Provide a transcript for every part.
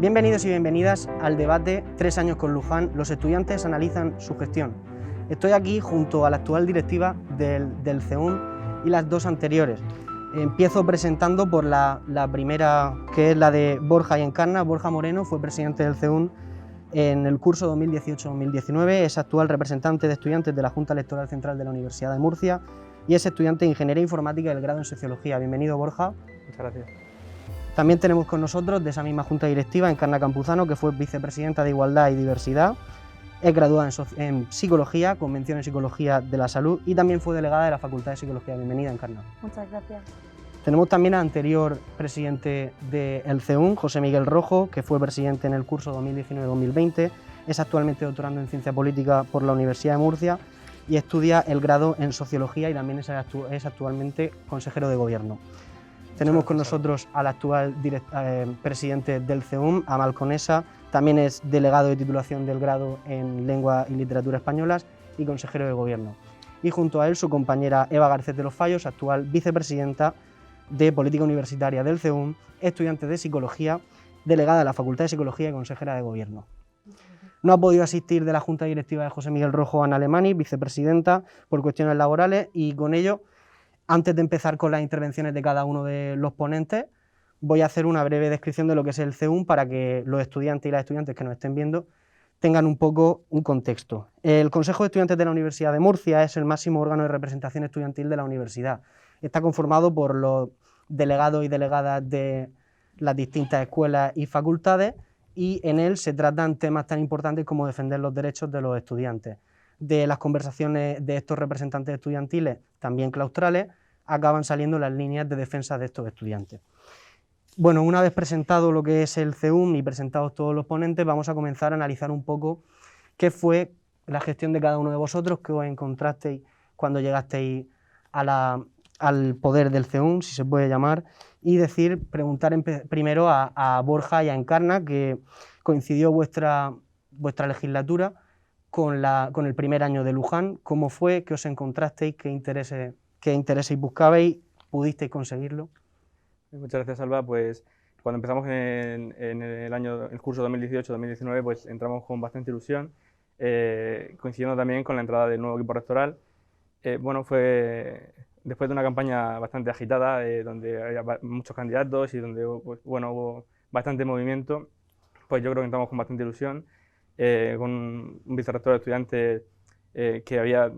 Bienvenidos y bienvenidas al debate 3 años con Luján, los estudiantes analizan su gestión. Estoy aquí junto a la actual directiva del CEUM y las dos anteriores. Empiezo presentando por la primera, que es la de Borja y Encarna. Borja Moreno fue presidente del CEUM en el curso 2018-2019, es actual representante de estudiantes de la Junta Electoral Central de la Universidad de Murcia y es estudiante de Ingeniería Informática del grado en Sociología. Bienvenido, Borja. Muchas gracias. También tenemos con nosotros de esa misma Junta Directiva Encarna Campuzano, que fue vicepresidenta de Igualdad y Diversidad, es graduada en Psicología, con mención en Psicología de la Salud y también fue delegada de la Facultad de Psicología. Bienvenida, Encarna. Muchas gracias. Tenemos también al anterior presidente del CEUM, José Miguel Rojo, que fue presidente en el curso 2019-2020, es actualmente doctorando en Ciencia Política por la Universidad de Murcia y estudia el grado en Sociología y también es actualmente consejero de Gobierno. Tenemos con nosotros al actual presidente del CEUM, Amal Conesa, también es delegado de titulación del grado en Lengua y Literatura Españolas y consejero de Gobierno. Y junto a él su compañera Eva Garcés de los Fallos, actual vicepresidenta de Política Universitaria del CEUM, estudiante de Psicología, delegada de la Facultad de Psicología y consejera de Gobierno. No ha podido asistir de la Junta Directiva de José Miguel Rojo Ana Alemani, vicepresidenta, por cuestiones laborales, y con ello, antes de empezar con las intervenciones de cada uno de los ponentes, voy a hacer una breve descripción de lo que es el CEUM para que los estudiantes y las estudiantes que nos estén viendo tengan un poco un contexto. El Consejo de Estudiantes de la Universidad de Murcia es el máximo órgano de representación estudiantil de la universidad. Está conformado por los delegados y delegadas de las distintas escuelas y facultades y en él se tratan temas tan importantes como defender los derechos de los estudiantes. De las conversaciones de estos representantes estudiantiles, también claustrales, acaban saliendo las líneas de defensa de estos estudiantes. Bueno, una vez presentado lo que es el CEUM y presentados todos los ponentes, vamos a comenzar a analizar un poco qué fue la gestión de cada uno de vosotros, qué os encontrasteis cuando llegasteis al poder del CEUM, si se puede llamar, y preguntar primero a Borja y a Encarna, que coincidió vuestra legislatura con el primer año de Luján. ¿Cómo fue? ¿Qué os encontrasteis? ¿Qué intereses buscabais? ¿Pudisteis conseguirlo? Muchas gracias, Alba. Pues cuando empezamos en el curso 2018-2019, pues entramos con bastante ilusión, coincidiendo también con la entrada del nuevo equipo rectoral. Bueno, fue después de una campaña bastante agitada, donde había muchos candidatos y donde pues, bueno, hubo bastante movimiento, pues yo creo que entramos con bastante ilusión, con un vicerrector de estudiantes que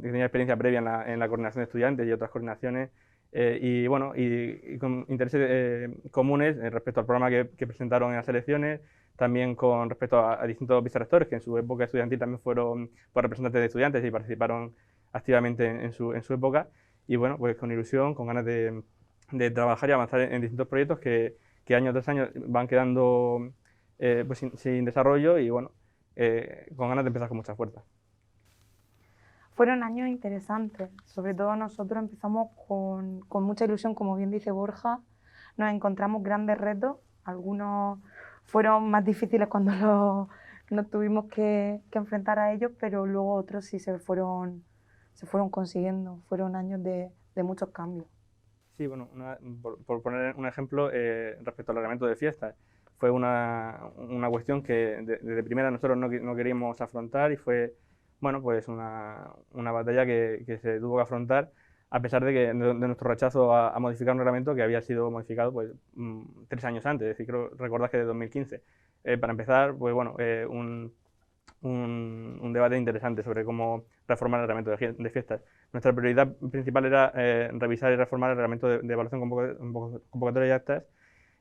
tenía experiencia previa en la coordinación de estudiantes y otras coordinaciones, y bueno, y con intereses comunes respecto al programa que presentaron en las elecciones, también con respecto a distintos vicerrectores que en su época estudiantil también fueron pues, representantes de estudiantes y participaron activamente en su época, y bueno, pues con ilusión, con ganas de trabajar y avanzar en distintos proyectos que año tras año van quedando pues sin desarrollo y bueno, con ganas de empezar con mucha fuerza. Fueron años interesantes, sobre todo nosotros empezamos con mucha ilusión, como bien dice Borja, nos encontramos grandes retos, algunos fueron más difíciles cuando nos tuvimos que enfrentar a ellos, pero luego otros sí se fueron consiguiendo, fueron años de muchos cambios. Sí, bueno, por poner un ejemplo, respecto al reglamento de fiestas, fue una cuestión que desde primera nosotros no queríamos afrontar y fue bueno, pues una batalla que se tuvo que afrontar a pesar de nuestro rechazo a modificar un reglamento que había sido modificado pues 3 años antes, es decir, recordad que de 2015. Para empezar, pues bueno, un debate interesante sobre cómo reformar el reglamento de fiestas. Nuestra prioridad principal era revisar y reformar el reglamento de evaluación convocatoria y actas,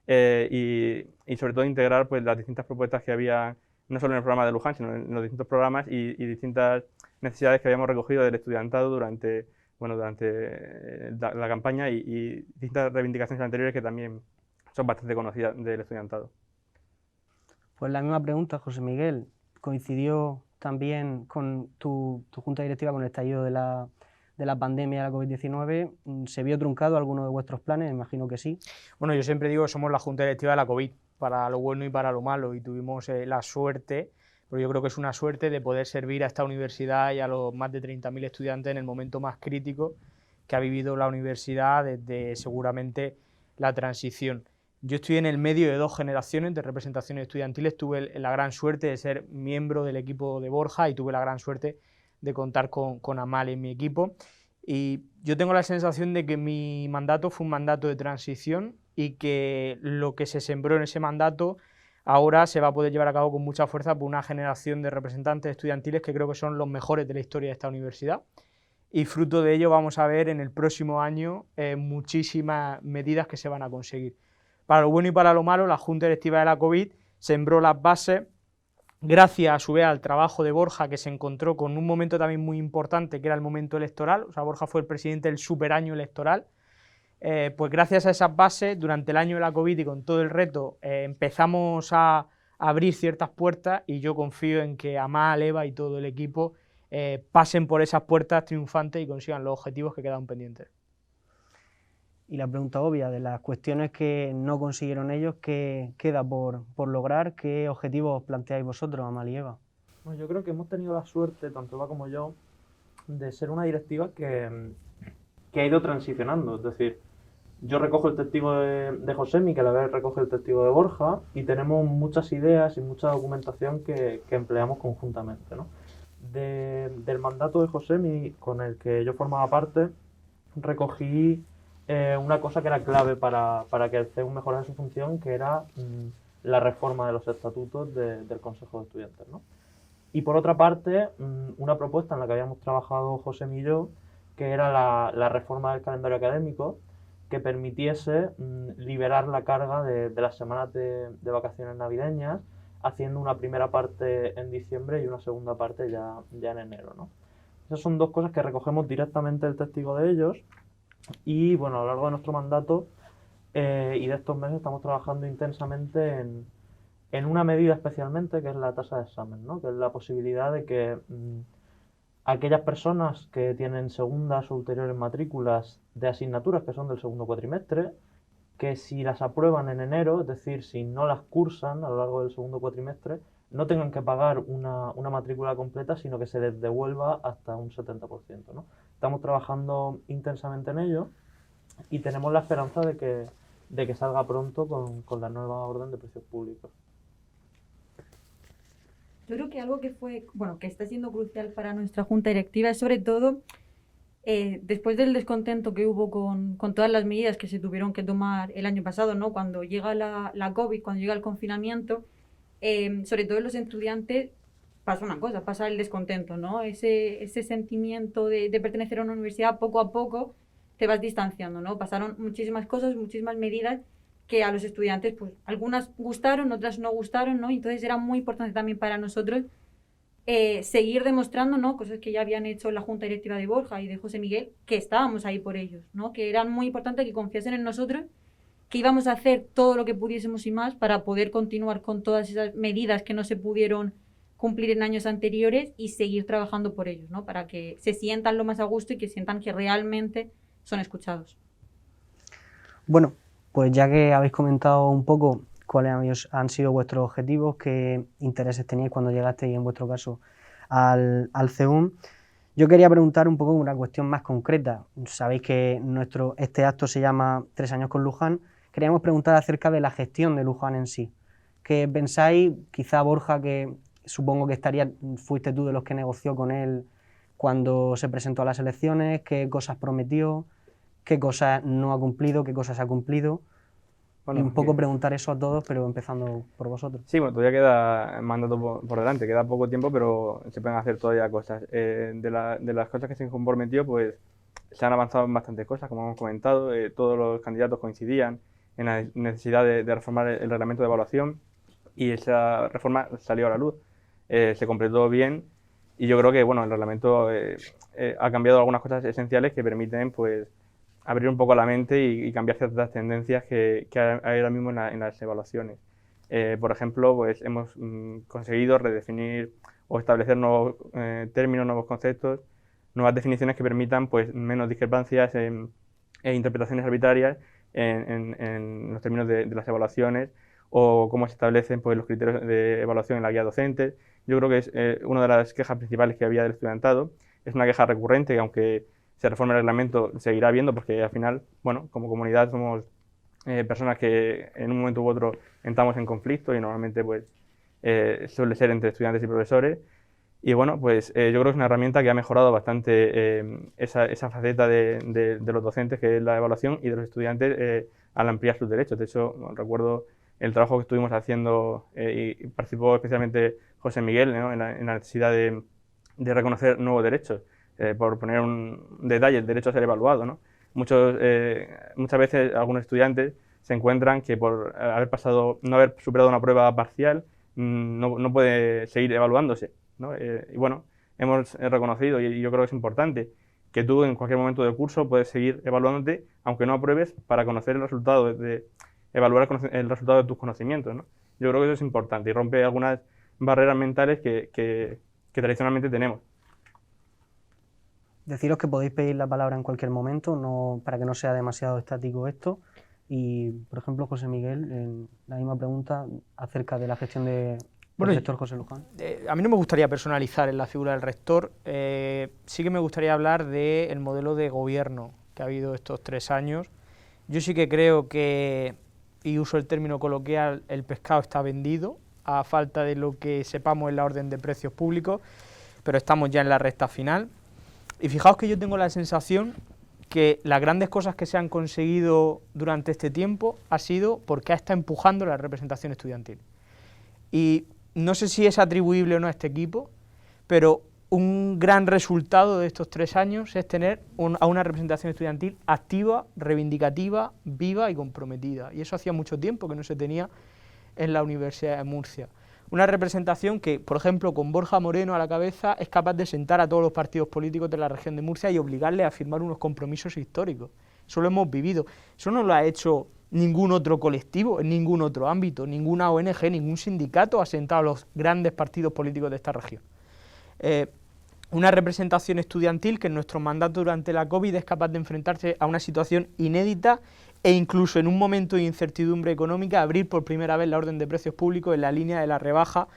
y sobre todo integrar pues, las distintas propuestas que había no solo en el programa de Luján, sino en los distintos programas y distintas necesidades que habíamos recogido del estudiantado durante la campaña y distintas reivindicaciones anteriores que también son bastante conocidas del estudiantado. Pues la misma pregunta, José Miguel. ¿Coincidió también con tu junta directiva con el estallido de la pandemia de la COVID-19? ¿Se vio truncado alguno de vuestros planes? Imagino que sí. Bueno, yo siempre digo que somos la junta directiva de la COVID, para lo bueno y para lo malo, y tuvimos la suerte, pero yo creo que es una suerte de poder servir a esta universidad y a los más de 30.000 estudiantes en el momento más crítico que ha vivido la universidad desde seguramente la transición. Yo estoy en el medio de 2 generaciones de representaciones estudiantiles. Tuve la gran suerte de ser miembro del equipo de Borja y tuve la gran suerte de contar con Amal en mi equipo. Y yo tengo la sensación de que mi mandato fue un mandato de transición y que lo que se sembró en ese mandato ahora se va a poder llevar a cabo con mucha fuerza por una generación de representantes estudiantiles que creo que son los mejores de la historia de esta universidad. Y fruto de ello vamos a ver en el próximo año muchísimas medidas que se van a conseguir. Para lo bueno y para lo malo, la Junta Directiva de la COVID sembró las bases, gracias a su vez al trabajo de Borja, que se encontró con un momento también muy importante, que era el momento electoral. O sea, Borja fue el presidente del superaño electoral. Pues gracias a esas bases, durante el año de la COVID y con todo el reto, empezamos a abrir ciertas puertas y yo confío en que Amal, Eva y todo el equipo pasen por esas puertas triunfantes y consigan los objetivos que quedan pendientes. Y la pregunta obvia, de las cuestiones que no consiguieron ellos, ¿qué queda por lograr? ¿Qué objetivos planteáis vosotros, Amal y Eva? Bueno, yo creo que hemos tenido la suerte, tanto Eva como yo, de ser una directiva que ha ido transicionando. Es decir, yo recojo el testigo de Josemi, que a la vez recoge el testigo de Borja, y tenemos muchas ideas y mucha documentación que empleamos conjuntamente, ¿no? Del mandato de Josemi, con el que yo formaba parte, recogí una cosa que era clave para que el CEU mejorara su función, que era la reforma de los estatutos del Consejo de Estudiantes, ¿no? Y por otra parte, una propuesta en la que habíamos trabajado Josemi y yo, que era la reforma del calendario académico, que permitiese liberar la carga de las semanas de vacaciones navideñas, haciendo una primera parte en diciembre y una segunda parte ya en enero, ¿no? Esas son 2 cosas que recogemos directamente del testigo de ellos. Y bueno, a lo largo de nuestro mandato y de estos meses estamos trabajando intensamente en una medida especialmente, que es la tasa de examen, ¿no? Que es la posibilidad de que aquellas personas que tienen segundas o ulteriores matrículas de asignaturas que son del segundo cuatrimestre, que si las aprueban en enero, es decir, si no las cursan a lo largo del segundo cuatrimestre, no tengan que pagar una matrícula completa, sino que se les devuelva hasta un 70%, ¿no? Estamos trabajando intensamente en ello y tenemos la esperanza de que salga pronto con la nueva orden de precios públicos. Yo creo que algo que está siendo crucial para nuestra junta directiva es sobre todo, después del descontento que hubo con todas las medidas que se tuvieron que tomar el año pasado, ¿no? Cuando llega la COVID, cuando llega el confinamiento, sobre todo en los estudiantes pasa una cosa, pasa el descontento, ¿no? Ese sentimiento de pertenecer a una universidad, poco a poco te vas distanciando, ¿no? Pasaron muchísimas cosas, muchísimas medidas que a los estudiantes, pues algunas gustaron, otras no gustaron, ¿no? Entonces era muy importante también para nosotros seguir demostrando, ¿no? Cosas que ya habían hecho la Junta Directiva de Borja y de José Miguel, que estábamos ahí por ellos, ¿no? Que era muy importante que confiasen en nosotros, que íbamos a hacer todo lo que pudiésemos y más para poder continuar con todas esas medidas que no se pudieron cumplir en años anteriores y seguir trabajando por ellos, ¿no? Para que se sientan lo más a gusto y que sientan que realmente son escuchados. Bueno, pues ya que habéis comentado un poco cuáles han sido vuestros objetivos, qué intereses teníais cuando llegasteis, en vuestro caso, al CEUM, yo quería preguntar un poco una cuestión más concreta. Sabéis que este acto se llama 3 años con Luján. Queríamos preguntar acerca de la gestión de Luján en sí. ¿Qué pensáis? Quizá Borja, que supongo que fuiste tú de los que negoció con él cuando se presentó a las elecciones, qué cosas prometió, qué cosas no ha cumplido, qué cosas ha cumplido. Bueno, y un poco preguntar eso a todos, pero empezando por vosotros. Sí, bueno, todavía queda mandato por delante, queda poco tiempo, pero se pueden hacer todavía cosas. De las cosas que se comprometió, pues se han avanzado en bastantes cosas, como hemos comentado. Todos los candidatos coincidían en la necesidad de reformar el reglamento de evaluación y esa reforma salió a la luz. Se completó bien y yo creo que bueno, el reglamento ha cambiado algunas cosas esenciales que permiten pues abrir un poco la mente y cambiar ciertas tendencias que hay ahora mismo en las evaluaciones. Por ejemplo, pues hemos conseguido redefinir o establecer nuevos términos, nuevos conceptos, nuevas definiciones que permitan pues menos discrepancias e interpretaciones arbitrarias en los términos de las evaluaciones o cómo se establecen pues, los criterios de evaluación en la guía docente. Yo creo que es una de las quejas principales que había del estudiantado. Es una queja recurrente que aunque se reforme el reglamento seguirá habiendo porque al final, bueno, como comunidad somos personas que en un momento u otro entramos en conflicto y normalmente pues suele ser entre estudiantes y profesores. Y bueno, pues yo creo que es una herramienta que ha mejorado bastante esa faceta de los docentes, que es la evaluación, y de los estudiantes al ampliar sus derechos. De hecho, recuerdo el trabajo que estuvimos haciendo y participó especialmente José Miguel, ¿no? en la necesidad de reconocer nuevos derechos. Por poner un detalle, el derecho a ser evaluado, ¿no? Muchas veces algunos estudiantes se encuentran que por no haber superado una prueba parcial no puede seguir evaluándose, ¿no? Y bueno, hemos reconocido, y yo creo que es importante, que tú en cualquier momento del curso puedes seguir evaluándote, aunque no apruebes, para conocer el resultado, evaluar el resultado de tus conocimientos, ¿no? Yo creo que eso es importante y rompe algunas barreras mentales que tradicionalmente tenemos. Deciros que podéis pedir la palabra en cualquier momento, para que no sea demasiado estático esto. Y, por ejemplo, José Miguel, en la misma pregunta acerca de la gestión del rector José Luján. A mí no me gustaría personalizar en la figura del rector, sí que me gustaría hablar del modelo de gobierno que ha habido estos 3 años. Yo sí que creo que, y uso el término coloquial, el pescado está vendido, a falta de lo que sepamos en la orden de precios públicos, pero estamos ya en la recta final. Y fijaos que yo tengo la sensación que las grandes cosas que se han conseguido durante este tiempo ha sido porque está empujando la representación estudiantil. Y no sé si es atribuible o no a este equipo, pero un gran resultado de estos 3 años es tener a una representación estudiantil activa, reivindicativa, viva y comprometida. Y eso hacía mucho tiempo que no se tenía en la Universidad de Murcia. Una representación que, por ejemplo, con Borja Moreno a la cabeza, es capaz de sentar a todos los partidos políticos de la región de Murcia y obligarles a firmar unos compromisos históricos. Eso lo hemos vivido. Eso no lo ha hecho ningún otro colectivo, en ningún otro ámbito, ninguna ONG, ningún sindicato ha sentado a los grandes partidos políticos de esta región. Una representación estudiantil que en nuestro mandato durante la COVID es capaz de enfrentarse a una situación inédita e incluso en un momento de incertidumbre económica abrir por primera vez la orden de precios públicos en la línea de la rebaja,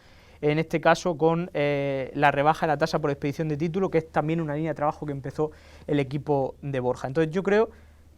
en este caso con la rebaja de la tasa por expedición de título, que es también una línea de trabajo que empezó el equipo de Borja. Entonces yo creo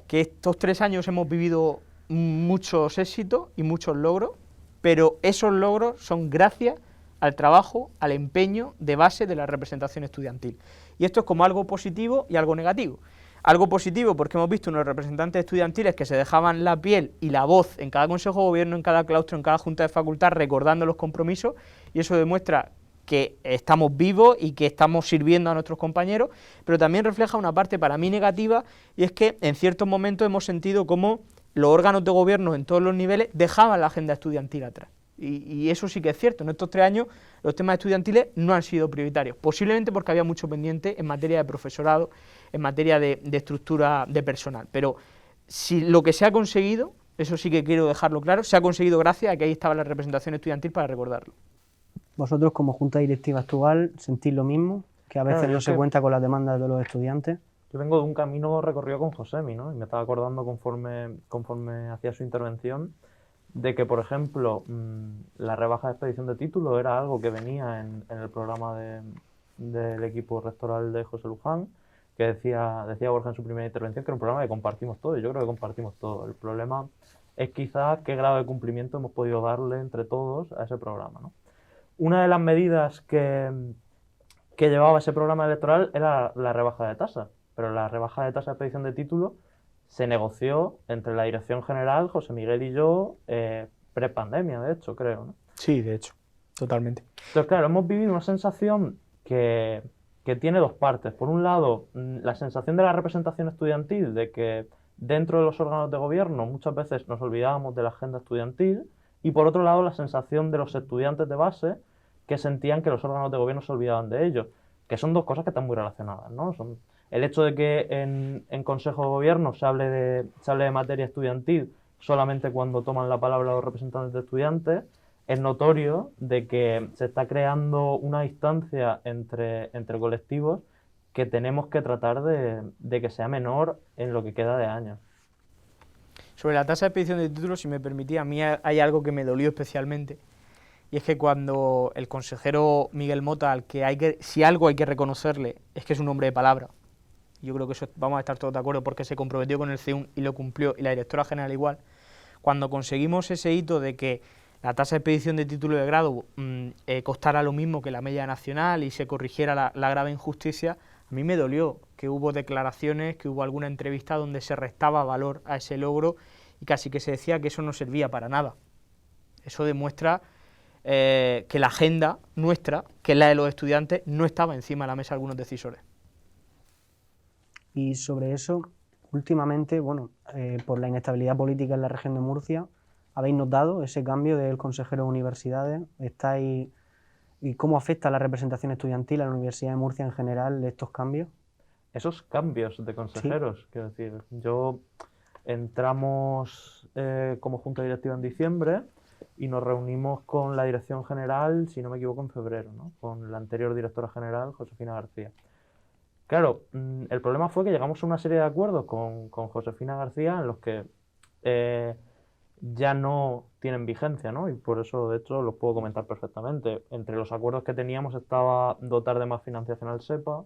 que estos 3 años hemos vivido muchos éxitos y muchos logros, pero esos logros son gracias al trabajo, al empeño de base de la representación estudiantil. Y esto es como algo positivo y algo negativo. Algo positivo porque hemos visto unos representantes estudiantiles que se dejaban la piel y la voz en cada consejo de gobierno, en cada claustro, en cada junta de facultad, recordando los compromisos, y eso demuestra que estamos vivos y que estamos sirviendo a nuestros compañeros, pero también refleja una parte para mí negativa, y es que en ciertos momentos hemos sentido como los órganos de gobierno en todos los niveles dejaban la agenda estudiantil atrás. Y eso sí que es cierto, en estos 3 años los temas estudiantiles no han sido prioritarios, posiblemente porque había mucho pendiente en materia de profesorado, en materia de estructura de personal, pero si lo que se ha conseguido, eso sí que quiero dejarlo claro, se ha conseguido gracias a que ahí estaba la representación estudiantil para recordarlo. ¿Vosotros como Junta Directiva actual sentís lo mismo? Que a veces no se cuenta con las demandas de los estudiantes. Yo vengo de un camino recorrido con Josemi, ¿no? Y me estaba acordando conforme hacía su intervención de que, por ejemplo, la rebaja de expedición de título era algo que venía en el programa del equipo rectoral de José Luján, que decía Borja en su primera intervención que era un programa que compartimos todo, y yo creo que compartimos todo. El problema es quizás qué grado de cumplimiento hemos podido darle entre todos a ese programa, ¿no? Una de las medidas que llevaba ese programa electoral era la rebaja de tasa, pero la rebaja de tasa de expedición de título se negoció entre la Dirección General, José Miguel y yo, pre-pandemia, de hecho, creo, ¿no? Sí, de hecho, totalmente. Entonces, claro, hemos vivido una sensación que tiene 2 partes. Por un lado, la sensación de la representación estudiantil, de que dentro de los órganos de gobierno muchas veces nos olvidábamos de la agenda estudiantil, y por otro lado, la sensación de los estudiantes de base que sentían que los órganos de gobierno se olvidaban de ellos, que son 2 cosas que están muy relacionadas, ¿no? El hecho de que en Consejo de Gobierno se hable de materia estudiantil solamente cuando toman la palabra los representantes de estudiantes es notorio de que se está creando una distancia entre colectivos que tenemos que tratar de que sea menor en lo que queda de año. Sobre la tasa de expedición de títulos, si me permitía, a mí hay algo que me dolió especialmente, y es que cuando el consejero Miguel Mota, si algo hay que reconocerle, es que es un hombre de palabra. Yo creo que eso vamos a estar todos de acuerdo porque se comprometió con el CEUN y lo cumplió, y la directora general igual. Cuando conseguimos ese hito de que la tasa de expedición de título de grado costara lo mismo que la media nacional y se corrigiera la grave injusticia, a mí me dolió que hubo declaraciones, que hubo alguna entrevista donde se restaba valor a ese logro y casi que se decía que eso no servía para nada. Eso demuestra que la agenda nuestra, que es la de los estudiantes, no estaba encima de la mesa de algunos decisores. Y sobre eso, últimamente, bueno, por la inestabilidad política en la región de Murcia, ¿habéis notado ese cambio del consejero de universidades? ¿Y cómo afecta a la representación estudiantil a la Universidad de Murcia en general estos cambios? Esos cambios de consejeros, quiero decir, entramos como junta directiva en diciembre y nos reunimos con la dirección general, si no me equivoco, en febrero, ¿no? Con la anterior directora general, Josefina García. Claro, el problema fue que llegamos a una serie de acuerdos con Josefina García en los que ya no tienen vigencia, ¿no? Y por eso, de hecho, los puedo comentar perfectamente. Entre los acuerdos que teníamos estaba dotar de más financiación al SEPA,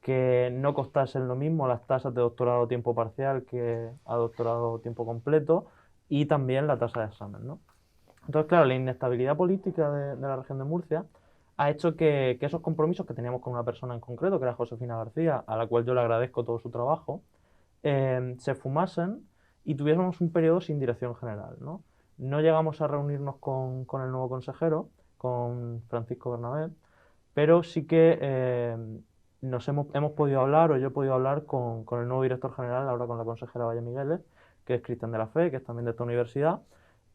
que no costasen lo mismo las tasas de doctorado a tiempo parcial que a doctorado a tiempo completo, y también la tasa de examen, ¿no? Entonces, claro, la inestabilidad política de la región de Murcia ha hecho que esos compromisos que teníamos con una persona en concreto, que era Josefina García, a la cual yo le agradezco todo su trabajo, se fumasen y tuviésemos un periodo sin dirección general, ¿no? No llegamos a reunirnos con el nuevo consejero, con Francisco Bernabé, pero sí que hemos podido hablar, o yo he podido hablar con el nuevo director general, ahora con la consejera Valle Migueles, que es Cristian de la Fe, que es también de esta universidad,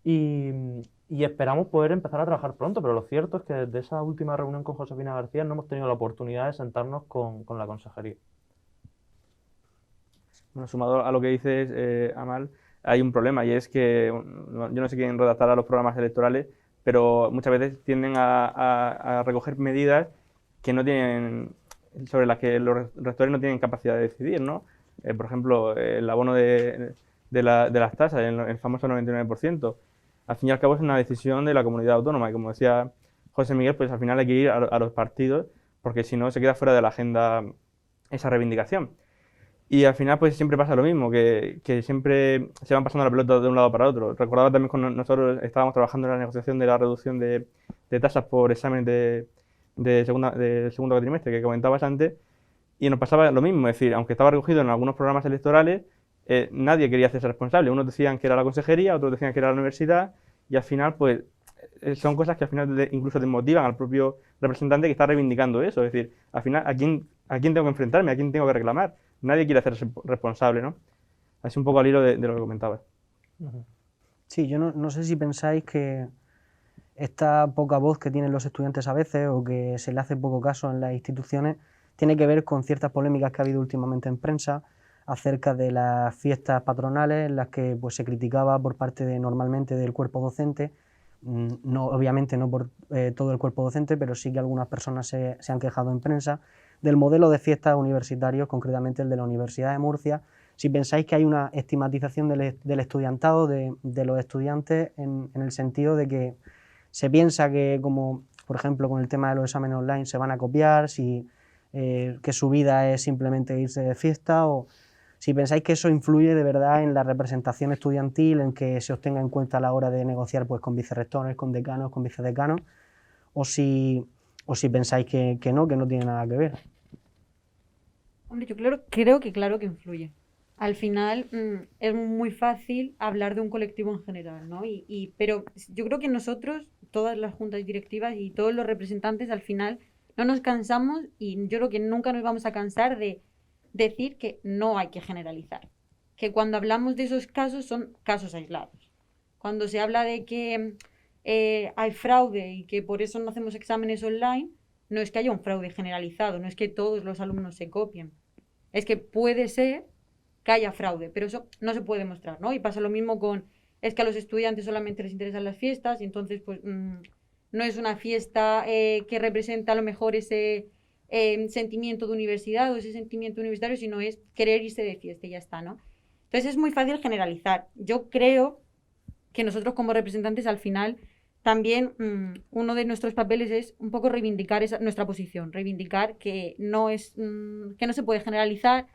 y esperamos poder empezar a trabajar pronto, pero lo cierto es que desde esa última reunión con Josefina García no hemos tenido la oportunidad de sentarnos con la consejería. Bueno, sumado a lo que dices, Amal, hay un problema y es que yo no sé quién redactará los programas electorales, pero muchas veces tienden a recoger medidas que no tienen, sobre las que los rectores no tienen capacidad de decidir, ¿no? Por ejemplo, el abono de las tasas, el famoso 99%. Al fin y al cabo es una decisión de la comunidad autónoma y, como decía José Miguel, pues al final hay que ir a los partidos porque si no se queda fuera de la agenda esa reivindicación. Y al final pues siempre pasa lo mismo, que siempre se van pasando la pelota de un lado para otro. Recordaba también cuando nosotros estábamos trabajando en la negociación de la reducción de tasas por exámenes de segundo cuatrimestre que comentabas antes, y nos pasaba lo mismo, es decir, aunque estaba recogido en algunos programas electorales, nadie quería hacerse responsable. Unos decían que era la consejería, otros decían que era la universidad, y al final pues son cosas que al final incluso desmotivan al propio representante que está reivindicando eso. Es decir, al final, ¿a quién tengo que enfrentarme? ¿A quién tengo que reclamar? Nadie quiere hacerse responsable, ¿no? Así un poco al hilo de lo que comentabas. Sí, yo no sé si pensáis que esta poca voz que tienen los estudiantes a veces o que se le hace poco caso en las instituciones tiene que ver con ciertas polémicas que ha habido últimamente en prensa acerca de las fiestas patronales en las que pues, se criticaba por parte normalmente del cuerpo docente, no, obviamente no por todo el cuerpo docente, pero sí que algunas personas se han quejado en prensa del modelo de fiestas universitarios, concretamente el de la Universidad de Murcia. Si pensáis que hay una estigmatización del estudiantado, de los estudiantes, en el sentido de que se piensa que, como por ejemplo con el tema de los exámenes online, se van a copiar, que su vida es simplemente irse de fiesta, o si pensáis que eso influye de verdad en la representación estudiantil, en que se os tenga en cuenta a la hora de negociar pues, con vicerrectores, con decanos, con vicedecanos, o si pensáis que no tiene nada que ver. Hombre, yo creo que influye. Al final es muy fácil hablar de un colectivo en general, ¿no? Pero yo creo que nosotros, todas las juntas directivas y todos los representantes, al final no nos cansamos, y yo creo que nunca nos vamos a cansar de decir que no hay que generalizar. Que cuando hablamos de esos casos son casos aislados. Cuando se habla de que hay fraude y que por eso no hacemos exámenes online, no es que haya un fraude generalizado, no es que todos los alumnos se copien. Es que puede ser que haya fraude, pero eso no se puede demostrar, ¿no? Y pasa lo mismo es que a los estudiantes solamente les interesan las fiestas, y entonces pues no es una fiesta que representa a lo mejor ese sentimiento de universidad o ese sentimiento universitario, sino es querer irse de fiesta y ya está, ¿no? Entonces es muy fácil generalizar. Yo creo que nosotros como representantes al final también uno de nuestros papeles es un poco reivindicar nuestra posición, reivindicar que no se puede generalizar,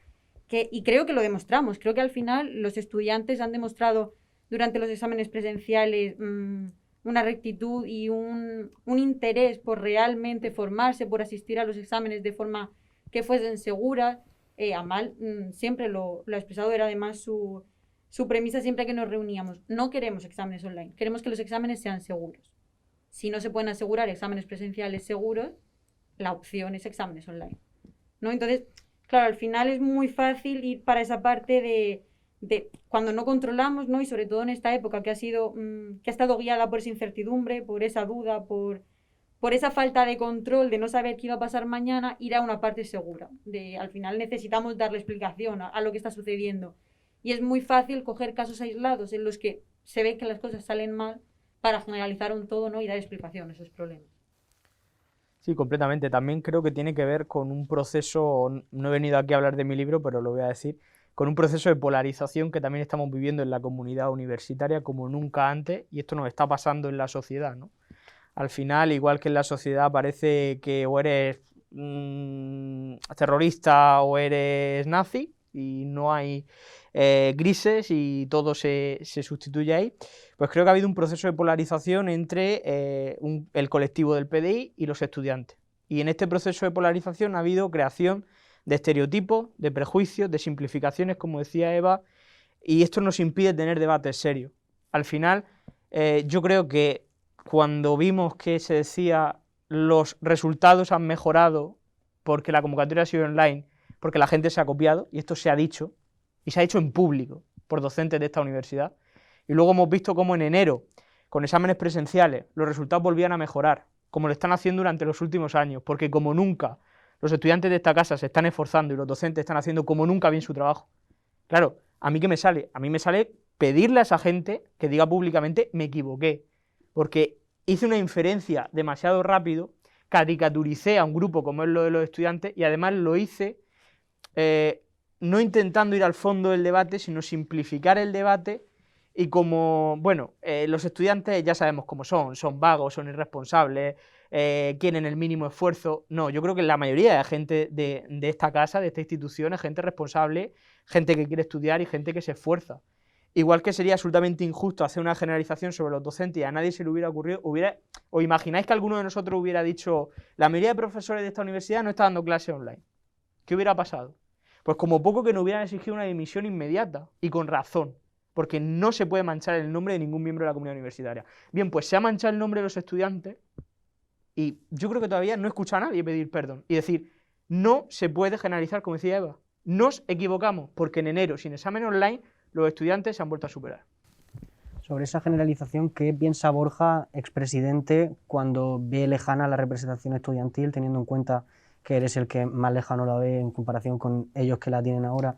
y creo que lo demostramos. Creo que al final los estudiantes han demostrado durante los exámenes presenciales una rectitud y un interés por realmente formarse, por asistir a los exámenes de forma que fuesen seguras. Amal siempre lo ha expresado, era además su premisa siempre que nos reuníamos. No queremos exámenes online, queremos que los exámenes sean seguros. Si no se pueden asegurar exámenes presenciales seguros, la opción es exámenes online, ¿no? Entonces, claro, al final es muy fácil ir para esa parte de cuando no controlamos, ¿no? Y sobre todo en esta época que ha estado guiada por esa incertidumbre, por esa duda, por esa falta de control, de no saber qué iba a pasar mañana, ir a una parte segura. Al final necesitamos darle explicación a lo que está sucediendo. Y es muy fácil coger casos aislados en los que se ve que las cosas salen mal para generalizar un todo, ¿no? Y dar explicación a esos problemas. Sí, completamente. También creo que tiene que ver con un proceso, no he venido aquí a hablar de mi libro, pero lo voy a decir, con un proceso de polarización que también estamos viviendo en la comunidad universitaria como nunca antes, y esto nos está pasando en la sociedad, ¿no? Al final, igual que en la sociedad, parece que o eres terrorista o eres nazi, y no hay grises y todo se sustituye ahí, pues creo que ha habido un proceso de polarización entre el colectivo del PDI y los estudiantes. Y en este proceso de polarización ha habido creación de estereotipos, de prejuicios, de simplificaciones, como decía Eva, y esto nos impide tener debates serios. Al final, yo creo que cuando vimos que se decía los resultados han mejorado porque la convocatoria ha sido online, porque la gente se ha copiado, y esto se ha dicho, y se ha hecho en público por docentes de esta universidad, y luego hemos visto cómo en enero, con exámenes presenciales, los resultados volvían a mejorar, como lo están haciendo durante los últimos años, porque como nunca los estudiantes de esta casa se están esforzando y los docentes están haciendo como nunca bien su trabajo. Claro, ¿a mí qué me sale? A mí me sale pedirle a esa gente que diga públicamente me equivoqué, porque hice una inferencia demasiado rápido, caricaturicé a un grupo como es lo de los estudiantes y además lo hice no intentando ir al fondo del debate, sino simplificar el debate. Y como, bueno, los estudiantes ya sabemos cómo son vagos, son irresponsables, quieren el mínimo esfuerzo. No, yo creo que la mayoría de gente de esta casa, de esta institución, es gente responsable, gente que quiere estudiar y gente que se esfuerza. Igual que sería absolutamente injusto hacer una generalización sobre los docentes y a nadie se le hubiera ocurrido, ¿o imagináis que alguno de nosotros hubiera dicho la mayoría de profesores de esta universidad no está dando clase online? ¿Qué hubiera pasado? Pues como poco que nos hubieran exigido una dimisión inmediata, y con razón, porque no se puede manchar el nombre de ningún miembro de la comunidad universitaria. Bien, pues se ha manchado el nombre de los estudiantes y yo creo que todavía no he escuchado a nadie pedir perdón y decir, no se puede generalizar, como decía Eva, nos equivocamos, porque en enero, sin examen online, los estudiantes se han vuelto a superar. Sobre esa generalización, ¿qué piensa Borja, expresidente, cuando ve lejana la representación estudiantil, teniendo en cuenta que eres el que más lejano la ve en comparación con ellos que la tienen ahora,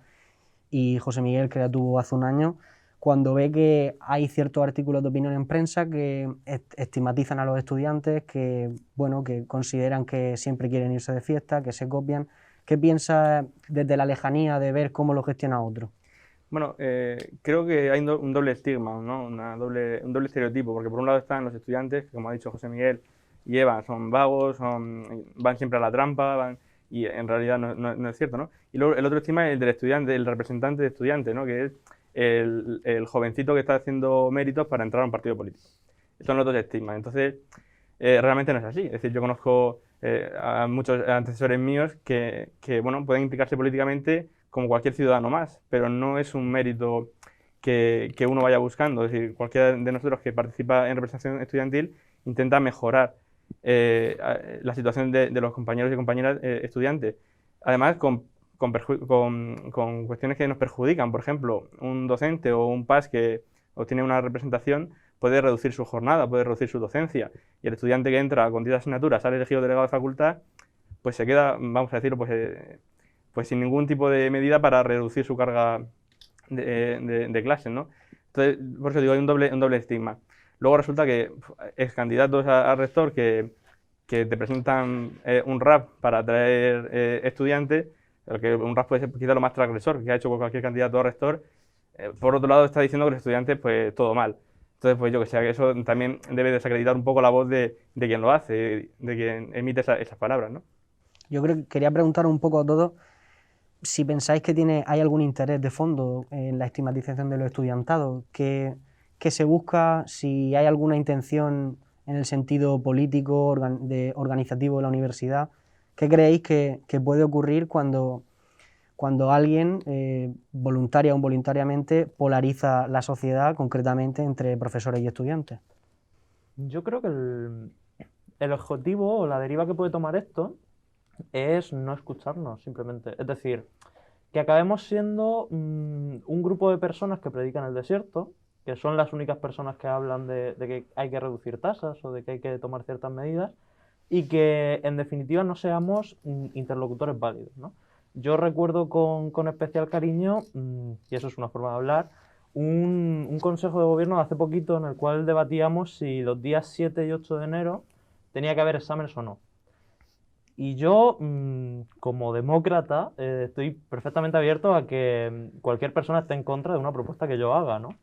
y José Miguel, que la tuvo hace un año, cuando ve que hay ciertos artículos de opinión en prensa que estigmatizan a los estudiantes, que, bueno, que consideran que siempre quieren irse de fiesta, que se copian? ¿Qué piensa desde la lejanía de ver cómo lo gestiona otro? Bueno, creo que hay un doble estigma, ¿no? Un doble estereotipo, porque por un lado están los estudiantes, que como ha dicho José Miguel y Eva, son vagos, van siempre a la trampa, y en realidad no es cierto, ¿no? Y luego el otro estigma es el del estudiante, el representante de estudiante, ¿no? Que es el jovencito que está haciendo méritos para entrar a un partido político. Son los dos estigmas. Entonces, realmente no es así. Es decir, yo conozco a muchos antecesores míos que bueno, pueden implicarse políticamente como cualquier ciudadano más, pero no es un mérito que uno vaya buscando. Es decir, cualquiera de nosotros que participa en representación estudiantil intenta mejorar la situación de los compañeros y compañeras estudiantes. Además, con cuestiones que nos perjudican. Por ejemplo, un docente o un PAS que obtiene una representación puede reducir su jornada, puede reducir su docencia. Y el estudiante que entra con 10 asignaturas, sale elegido delegado de facultad, pues se queda, vamos a decirlo, pues sin ningún tipo de medida para reducir su carga de clases, ¿no? Entonces, por eso digo, hay un doble estigma. Luego resulta que ex candidatos a rector que te presentan un RAP para atraer estudiantes, que un RAP puede ser quizá lo más transgresor que ha hecho cualquier candidato a rector, por otro lado está diciendo que los estudiantes, pues todo mal. Entonces, pues yo que sé, que eso también debe desacreditar un poco la voz de quien lo hace, de quien emite esas palabras, ¿no? Yo creo que quería preguntar un poco a todos si pensáis que hay algún interés de fondo en la estigmatización de los estudiantados. ¿Qué que se busca, si hay alguna intención en el sentido político, organizativo de la universidad, ¿qué creéis que puede ocurrir cuando alguien, voluntaria o involuntariamente, polariza la sociedad, concretamente entre profesores y estudiantes? Yo creo que el objetivo o la deriva que puede tomar esto es no escucharnos, simplemente. Es decir, que acabemos siendo un grupo de personas que predican el desierto, que son las únicas personas que hablan de que hay que reducir tasas o de que hay que tomar ciertas medidas, y que en definitiva no seamos interlocutores válidos, ¿no? Yo recuerdo con especial cariño, y eso es una forma de hablar, un consejo de gobierno de hace poquito en el cual debatíamos si los días 7 y 8 de enero tenía que haber exámenes o no. Y yo, como demócrata, estoy perfectamente abierto a que cualquier persona esté en contra de una propuesta que yo haga, ¿no?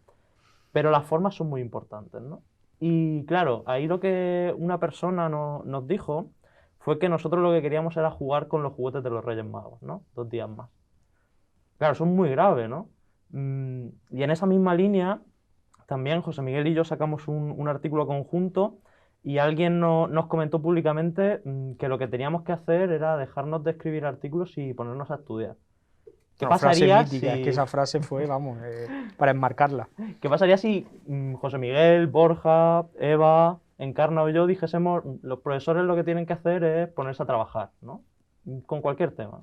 Pero las formas son muy importantes, ¿no? Y claro, ahí lo que una persona nos dijo fue que nosotros lo que queríamos era jugar con los juguetes de los Reyes Magos, ¿no? 2 días más. Claro, eso es muy grave, ¿no? Y en esa misma línea, también José Miguel y yo sacamos un artículo conjunto y alguien nos comentó públicamente que lo que teníamos que hacer era dejarnos de escribir artículos y ponernos a estudiar. ¿Qué Una frase pasaría mítica, si... es que esa frase fue, vamos, para enmarcarla. ¿Qué pasaría si José Miguel, Borja, Eva, Encarna o yo dijésemos los profesores lo que tienen que hacer es ponerse a trabajar, ¿no? Con cualquier tema.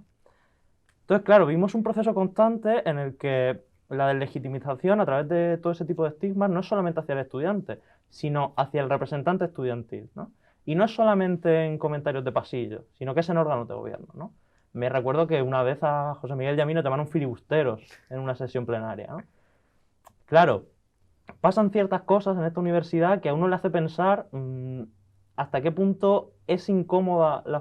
Entonces, claro, vimos un proceso constante en el que la deslegitimización a través de todo ese tipo de estigmas no es solamente hacia el estudiante, sino hacia el representante estudiantil, ¿no? Y no es solamente en comentarios de pasillo, sino que es en órganos de gobierno, ¿no? Me recuerdo que una vez a José Miguel y a mí nos llamaron filibusteros en una sesión plenaria, ¿no? Claro, pasan ciertas cosas en esta universidad que a uno le hace pensar hasta qué punto es incómoda la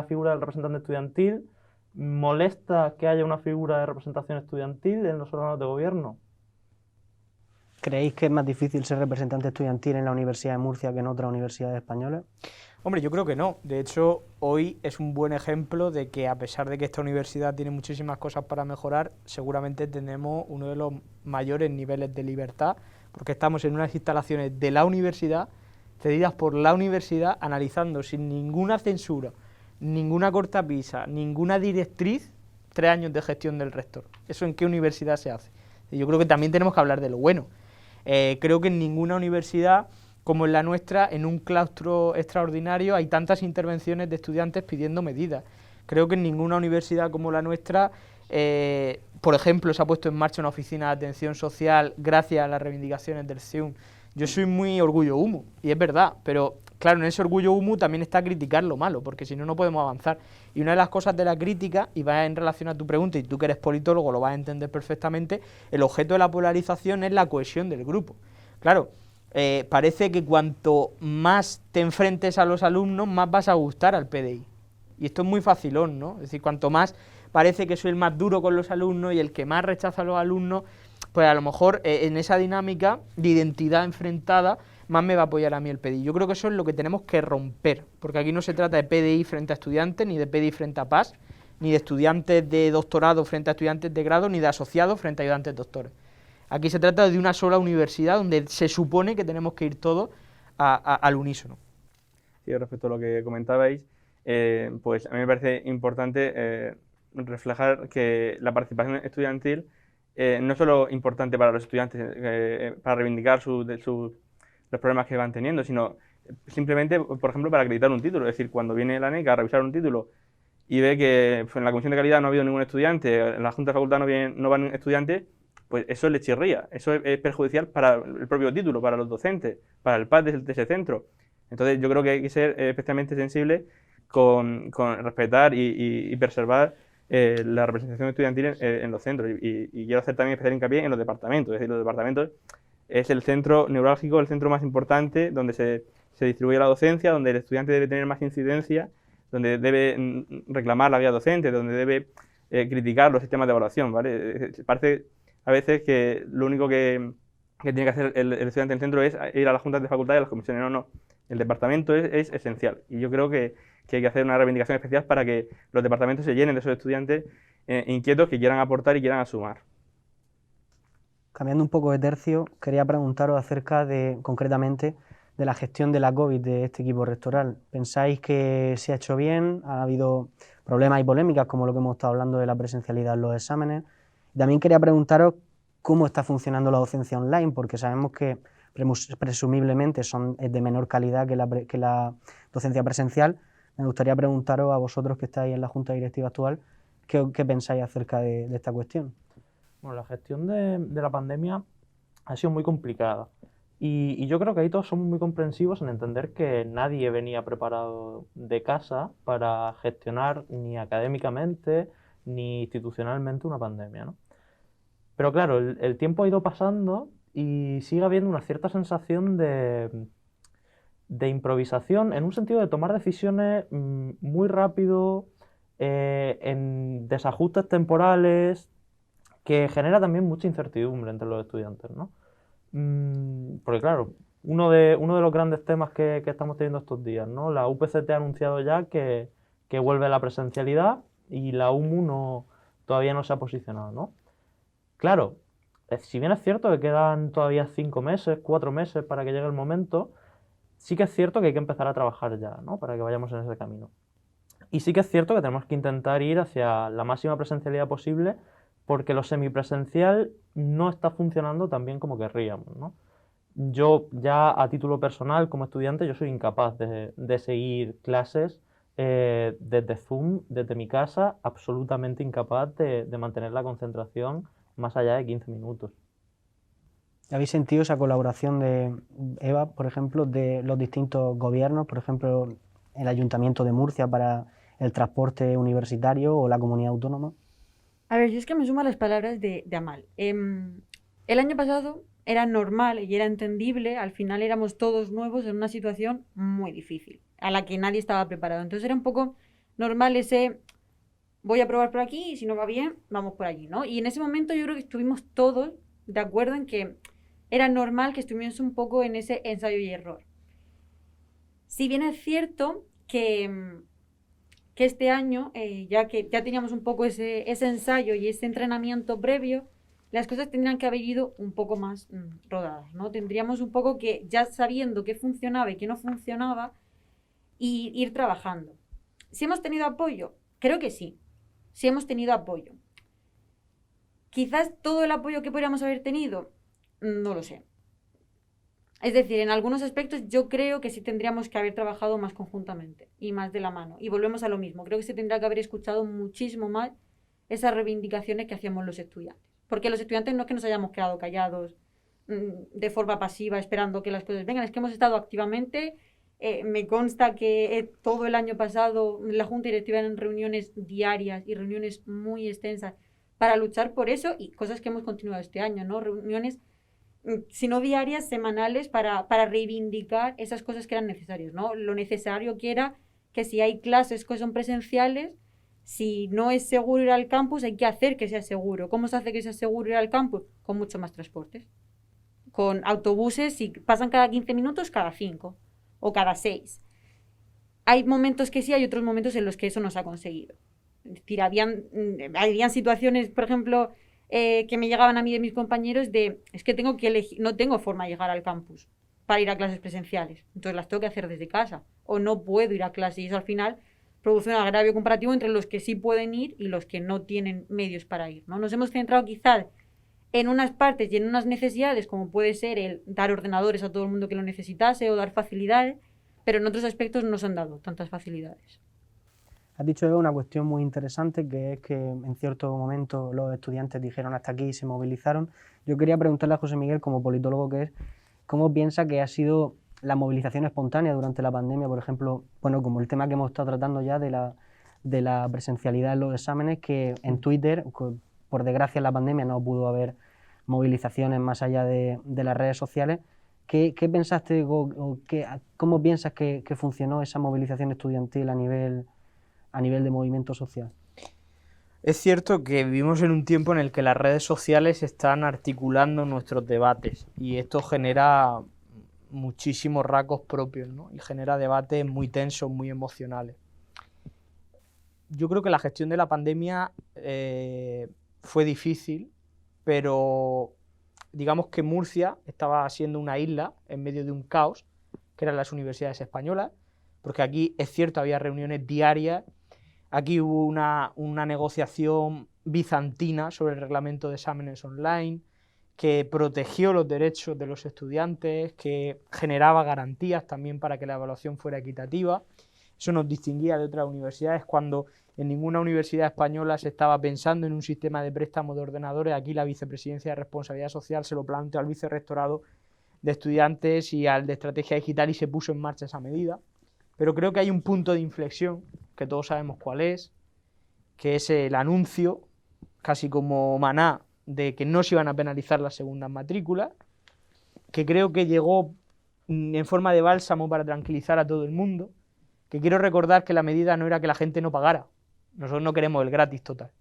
figura del representante estudiantil, molesta que haya una figura de representación estudiantil en los órganos de gobierno. ¿Creéis que es más difícil ser representante estudiantil en la Universidad de Murcia que en otras universidades españolas? Hombre, yo creo que no. De hecho, hoy es un buen ejemplo de que a pesar de que esta universidad tiene muchísimas cosas para mejorar, seguramente tenemos uno de los mayores niveles de libertad, porque estamos en unas instalaciones de la universidad, cedidas por la universidad, analizando sin ninguna censura, ninguna cortapisa, ninguna directriz, 3 años de gestión del rector. ¿Eso en qué universidad se hace? Yo creo que también tenemos que hablar de lo bueno. Creo que en ninguna universidad como en la nuestra, en un claustro extraordinario, hay tantas intervenciones de estudiantes pidiendo medidas. Creo que en ninguna universidad como la nuestra, por ejemplo, se ha puesto en marcha una oficina de atención social gracias a las reivindicaciones del CEUM. Yo soy muy orgullo humo, y es verdad, pero claro, en ese orgullo humo también está criticar lo malo, porque si no, no podemos avanzar. Y una de las cosas de la crítica, y va en relación a tu pregunta, y tú que eres politólogo lo vas a entender perfectamente, el objeto de la polarización es la cohesión del grupo. Claro, parece que cuanto más te enfrentes a los alumnos, más vas a gustar al PDI. Y esto es muy facilón, ¿no? Es decir, cuanto más parece que soy el más duro con los alumnos y el que más rechaza a los alumnos, pues a lo mejor en esa dinámica de identidad enfrentada, más me va a apoyar a mí el PDI. Yo creo que eso es lo que tenemos que romper, porque aquí no se trata de PDI frente a estudiantes, ni de PDI frente a PAS, ni de estudiantes de doctorado frente a estudiantes de grado, ni de asociados frente a ayudantes doctores. Aquí se trata de una sola universidad donde se supone que tenemos que ir todos al unísono. Sí, respecto a lo que comentabais, pues a mí me parece importante reflejar que la participación estudiantil no es solo importante para los estudiantes, para reivindicar los problemas que van teniendo, sino simplemente, por ejemplo, para acreditar un título. Es decir, cuando viene la NECA a revisar un título y ve que en la comisión de calidad no ha habido ningún estudiante, en la junta de facultad no van estudiantes, pues eso le chirría, eso es perjudicial para el propio título, para los docentes, para el PAD de ese centro. Entonces yo creo que hay que ser especialmente sensible con respetar y preservar la representación estudiantil en los centros. Y quiero hacer también especial hincapié en los departamentos. Es decir, los departamentos es el centro neurálgico, el centro más importante donde se distribuye la docencia, donde el estudiante debe tener más incidencia, donde debe reclamar la vía docente, donde debe criticar los sistemas de evaluación, ¿vale? Parece a veces que lo único que tiene que hacer el estudiante en el centro es ir a las juntas de facultad y a las comisiones. No, no. El departamento es esencial. Y yo creo que hay que hacer una reivindicación especial para que los departamentos se llenen de esos estudiantes inquietos que quieran aportar y quieran sumar. Cambiando un poco de tercio, quería preguntaros acerca de, concretamente, de la gestión de la COVID de este equipo rectoral. ¿Pensáis que se ha hecho bien? ¿Ha habido problemas y polémicas, como lo que hemos estado hablando de la presencialidad en los exámenes? También quería preguntaros cómo está funcionando la docencia online, porque sabemos que presumiblemente es de menor calidad que la docencia presencial. Me gustaría preguntaros a vosotros que estáis en la Junta Directiva actual, ¿qué pensáis acerca de esta cuestión? Bueno, la gestión de la pandemia ha sido muy complicada y yo creo que ahí todos somos muy comprensivos en entender que nadie venía preparado de casa para gestionar ni académicamente ni institucionalmente una pandemia, ¿no? Pero claro, el tiempo ha ido pasando y sigue habiendo una cierta sensación de improvisación en un sentido de tomar decisiones muy rápido, en desajustes temporales, que genera también mucha incertidumbre entre los estudiantes, ¿no? Porque claro, uno de los grandes temas que estamos teniendo estos días, ¿no? La UPCT ha anunciado ya que vuelve a la presencialidad y la UMU todavía no se ha posicionado, ¿no? Claro, si bien es cierto que quedan todavía 5 meses, 4 meses para que llegue el momento, sí que es cierto que hay que empezar a trabajar ya, ¿no? Para que vayamos en ese camino. Y sí que es cierto que tenemos que intentar ir hacia la máxima presencialidad posible, porque lo semipresencial no está funcionando tan bien como querríamos, ¿no? Yo ya a título personal, como estudiante, yo soy incapaz de seguir clases desde Zoom, desde mi casa, absolutamente incapaz de mantener la concentración más allá de 15 minutos. ¿Habéis sentido esa colaboración de Eva, por ejemplo, de los distintos gobiernos, por ejemplo, el Ayuntamiento de Murcia para el transporte universitario o la comunidad autónoma? A ver, yo es que me sumo a las palabras de Amal. El año pasado era normal y era entendible, al final éramos todos nuevos en una situación muy difícil, a la que nadie estaba preparado. Entonces era un poco normal ese, voy a probar por aquí y si no va bien, vamos por allí, ¿no? Y en ese momento yo creo que estuvimos todos de acuerdo en que era normal que estuviéramos un poco en ese ensayo y error. Si bien es cierto que este año, ya teníamos un poco ese ensayo y ese entrenamiento previo, las cosas tendrían que haber ido un poco más rodadas, ¿no? Tendríamos un poco que, ya sabiendo qué funcionaba y qué no funcionaba, y ir trabajando. ¿Si hemos tenido apoyo? Creo que sí. Sí hemos tenido apoyo. Quizás todo el apoyo que podríamos haber tenido, no lo sé. Es decir, en algunos aspectos yo creo que sí tendríamos que haber trabajado más conjuntamente y más de la mano. Y volvemos a lo mismo. Creo que se tendría que haber escuchado muchísimo más esas reivindicaciones que hacíamos los estudiantes. Porque los estudiantes no es que nos hayamos quedado callados de forma pasiva esperando que las cosas vengan, es que hemos estado activamente. Me consta que todo el año pasado la Junta Directiva eran reuniones diarias y reuniones muy extensas para luchar por eso y cosas que hemos continuado este año, ¿no? Reuniones, si no diarias, semanales, para reivindicar esas cosas que eran necesarias, ¿no? Lo necesario que era que si hay clases que son presenciales, si no es seguro ir al campus, hay que hacer que sea seguro. ¿Cómo se hace que sea seguro ir al campus? Con mucho más transportes. Con autobuses, si pasan cada 15 minutos, cada 5 o cada 6. Hay momentos que sí, hay otros momentos en los que eso no se ha conseguido. Es decir, habían situaciones, por ejemplo, que me llegaban a mí de mis compañeros de, es que tengo que elegir, no tengo forma de llegar al campus para ir a clases presenciales, entonces las tengo que hacer desde casa, o no puedo ir a clase, y eso al final produce un agravio comparativo entre los que sí pueden ir y los que no tienen medios para ir, ¿no? Nos hemos centrado quizás en unas partes y en unas necesidades, como puede ser el dar ordenadores a todo el mundo que lo necesitase o dar facilidades, pero en otros aspectos no se han dado tantas facilidades. Has dicho, Eva, una cuestión muy interesante, que es que en cierto momento los estudiantes dijeron hasta aquí y se movilizaron. Yo quería preguntarle a José Miguel, como politólogo que es, ¿cómo piensa que ha sido la movilización espontánea durante la pandemia? Por ejemplo, bueno, como el tema que hemos estado tratando ya de la presencialidad en los exámenes, que en Twitter, por desgracia en la pandemia no pudo haber movilizaciones más allá de las redes sociales. ¿Qué pensaste cómo piensas que funcionó esa movilización estudiantil a nivel de movimiento social? Es cierto que vivimos en un tiempo en el que las redes sociales están articulando nuestros debates y esto genera muchísimos rasgos propios, ¿no? Y genera debates muy tensos, muy emocionales. Yo creo que la gestión de la pandemia fue difícil, pero digamos que Murcia estaba siendo una isla en medio de un caos, que eran las universidades españolas, porque aquí, es cierto, había reuniones diarias, aquí hubo una negociación bizantina sobre el reglamento de exámenes online, que protegió los derechos de los estudiantes, que generaba garantías también para que la evaluación fuera equitativa. Eso nos distinguía de otras universidades cuando en ninguna universidad española se estaba pensando en un sistema de préstamo de ordenadores. Aquí la Vicepresidencia de Responsabilidad Social se lo planteó al Vicerrectorado de Estudiantes y al de Estrategia Digital y se puso en marcha esa medida. Pero creo que hay un punto de inflexión, que todos sabemos cuál es, que es el anuncio, casi como maná, de que no se iban a penalizar las segundas matrículas, que creo que llegó en forma de bálsamo para tranquilizar a todo el mundo, que quiero recordar que la medida no era que la gente no pagara. Nosotros no queremos el gratis total.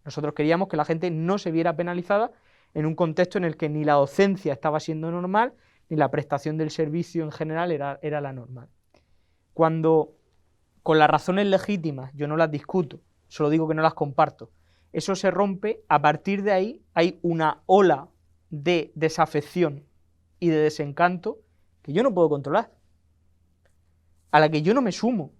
Nosotros queríamos que la gente no se viera penalizada en un contexto en el que ni la docencia estaba siendo normal, ni la prestación del servicio en general era la normal. Cuando, con las razones legítimas, yo no las discuto, solo digo que no las comparto, eso se rompe, a partir de ahí hay una ola de desafección y de desencanto que yo no puedo controlar, a la que yo no me sumo.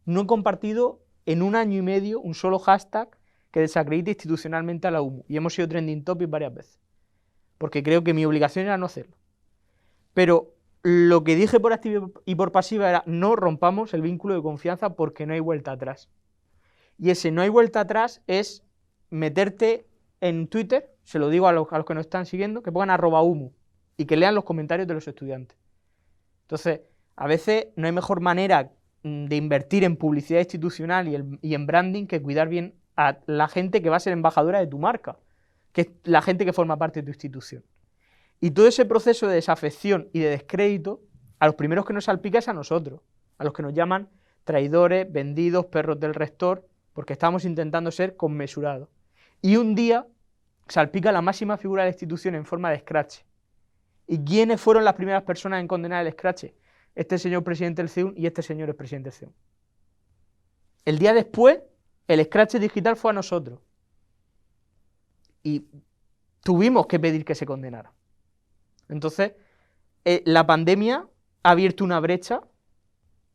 No he compartido en 1 año y medio un solo hashtag que desacredite institucionalmente a la UMU, y hemos sido trending topic varias veces, porque creo que mi obligación era no hacerlo. Pero lo que dije por activa y por pasiva era: no rompamos el vínculo de confianza porque no hay vuelta atrás. Y ese no hay vuelta atrás es meterte en Twitter, se lo digo a los que nos están siguiendo, que pongan @UMU y que lean los comentarios de los estudiantes. Entonces, a veces no hay mejor manera de invertir en publicidad institucional y en branding que cuidar bien a la gente que va a ser embajadora de tu marca, que es la gente que forma parte de tu institución. Y todo ese proceso de desafección y de descrédito, a los primeros que nos salpica es a nosotros, a los que nos llaman traidores, vendidos, perros del rector, porque estamos intentando ser conmesurados. Y un día salpica la máxima figura de la institución en forma de escrache. ¿Y quiénes fueron las primeras personas en condenar el escrache? Este señor presidente del CEUN y este señor es presidente del CEUN. El día después, el escrache digital fue a nosotros. Y tuvimos que pedir que se condenara. Entonces, la pandemia ha abierto una brecha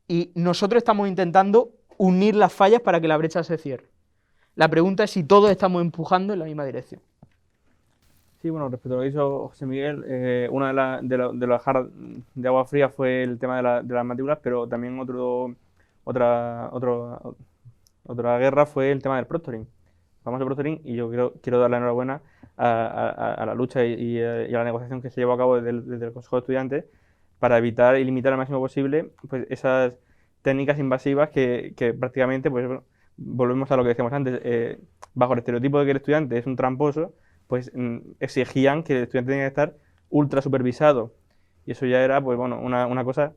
y nosotros estamos intentando unir las fallas para que la brecha se cierre. La pregunta es si todos estamos empujando en la misma dirección. Sí, bueno, respecto a lo que hizo José Miguel, una de las jarras de agua fría fue el tema de las matrículas, pero también otra guerra fue el tema del proctoring. Vamos al proctoring y yo quiero dar la enhorabuena a la lucha y a la negociación que se llevó a cabo desde el Consejo de Estudiantes para evitar y limitar al máximo posible pues, esas técnicas invasivas que prácticamente, pues bueno, volvemos a lo que decíamos antes, bajo el estereotipo de que el estudiante es un tramposo, pues exigían que el estudiante tenía que estar ultra supervisado. Y eso ya era, pues bueno, una cosa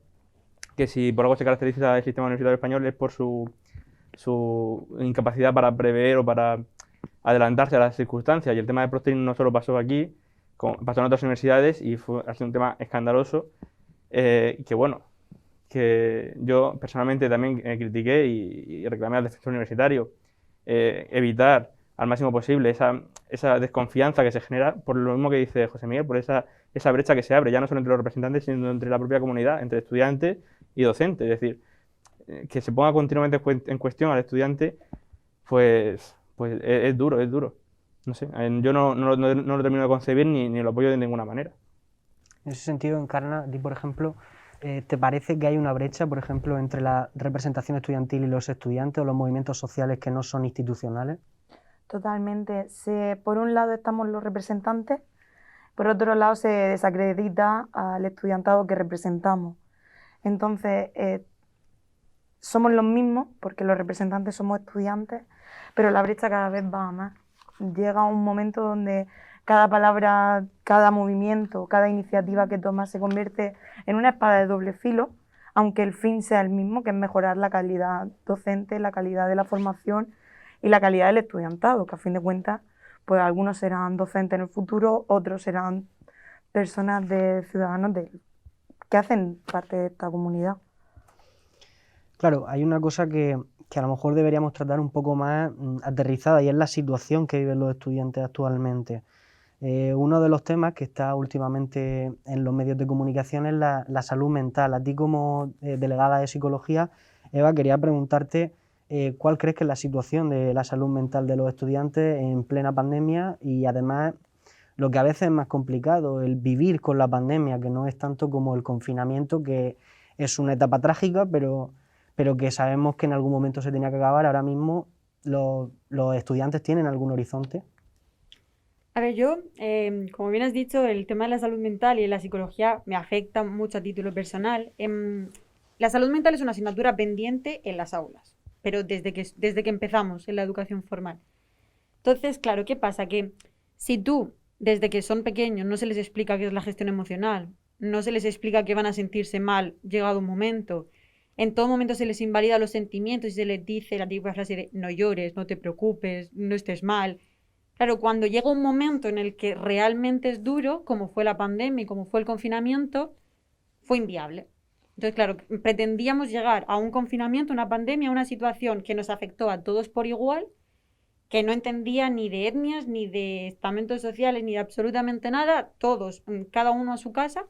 que si por algo se caracteriza el sistema universitario español es por su incapacidad para prever o para adelantarse a las circunstancias. Y el tema de proctoring no solo pasó aquí, pasó en otras universidades y ha sido un tema escandaloso que bueno, que yo personalmente también critiqué y reclamé al defensor universitario evitar al máximo posible esa desconfianza que se genera por lo mismo que dice José Miguel, por esa brecha que se abre, ya no solo entre los representantes, sino entre la propia comunidad, entre estudiantes y docentes. Es decir, que se ponga continuamente en cuestión al estudiante, pues es duro, es duro. No sé, yo no lo termino de concebir ni lo apoyo de ninguna manera. En ese sentido, Encarna, a ti, por ejemplo, ¿te parece que hay una brecha, por ejemplo, entre la representación estudiantil y los estudiantes o los movimientos sociales que no son institucionales? Totalmente. Por un lado estamos los representantes, por otro lado se desacredita al estudiantado que representamos. Entonces, somos los mismos, porque los representantes somos estudiantes, pero la brecha cada vez va a más. Llega un momento donde cada palabra, cada movimiento, cada iniciativa que tomas se convierte en una espada de doble filo, aunque el fin sea el mismo, que es mejorar la calidad docente, la calidad de la formación y la calidad del estudiantado, que a fin de cuentas, pues algunos serán docentes en el futuro, otros serán personas ciudadanos que hacen parte de esta comunidad. Claro, hay una cosa que a lo mejor deberíamos tratar un poco más aterrizada y es la situación que viven los estudiantes actualmente. Uno de los temas que está últimamente en los medios de comunicación es la salud mental. A ti como delegada de psicología, Eva, quería preguntarte ¿cuál crees que es la situación de la salud mental de los estudiantes en plena pandemia y además lo que a veces es más complicado, el vivir con la pandemia, que no es tanto como el confinamiento, que es una etapa trágica, pero que sabemos que en algún momento se tenía que acabar? Ahora mismo los estudiantes tienen algún horizonte. A ver, yo, como bien has dicho, el tema de la salud mental y la psicología me afecta mucho a título personal. La salud mental es una asignatura pendiente en las aulas, pero desde que empezamos en la educación formal. Entonces, claro, ¿qué pasa? Que si tú, desde que son pequeños, no se les explica qué es la gestión emocional, no se les explica que van a sentirse mal llegado un momento, en todo momento se les invalida los sentimientos y se les dice la típica frase de no llores, no te preocupes, no estés mal. Claro, cuando llega un momento en el que realmente es duro, como fue la pandemia y como fue el confinamiento, fue inviable. Entonces, claro, pretendíamos llegar a un confinamiento, una pandemia, una situación que nos afectó a todos por igual, que no entendía ni de etnias, ni de estamentos sociales, ni de absolutamente nada, todos, cada uno a su casa,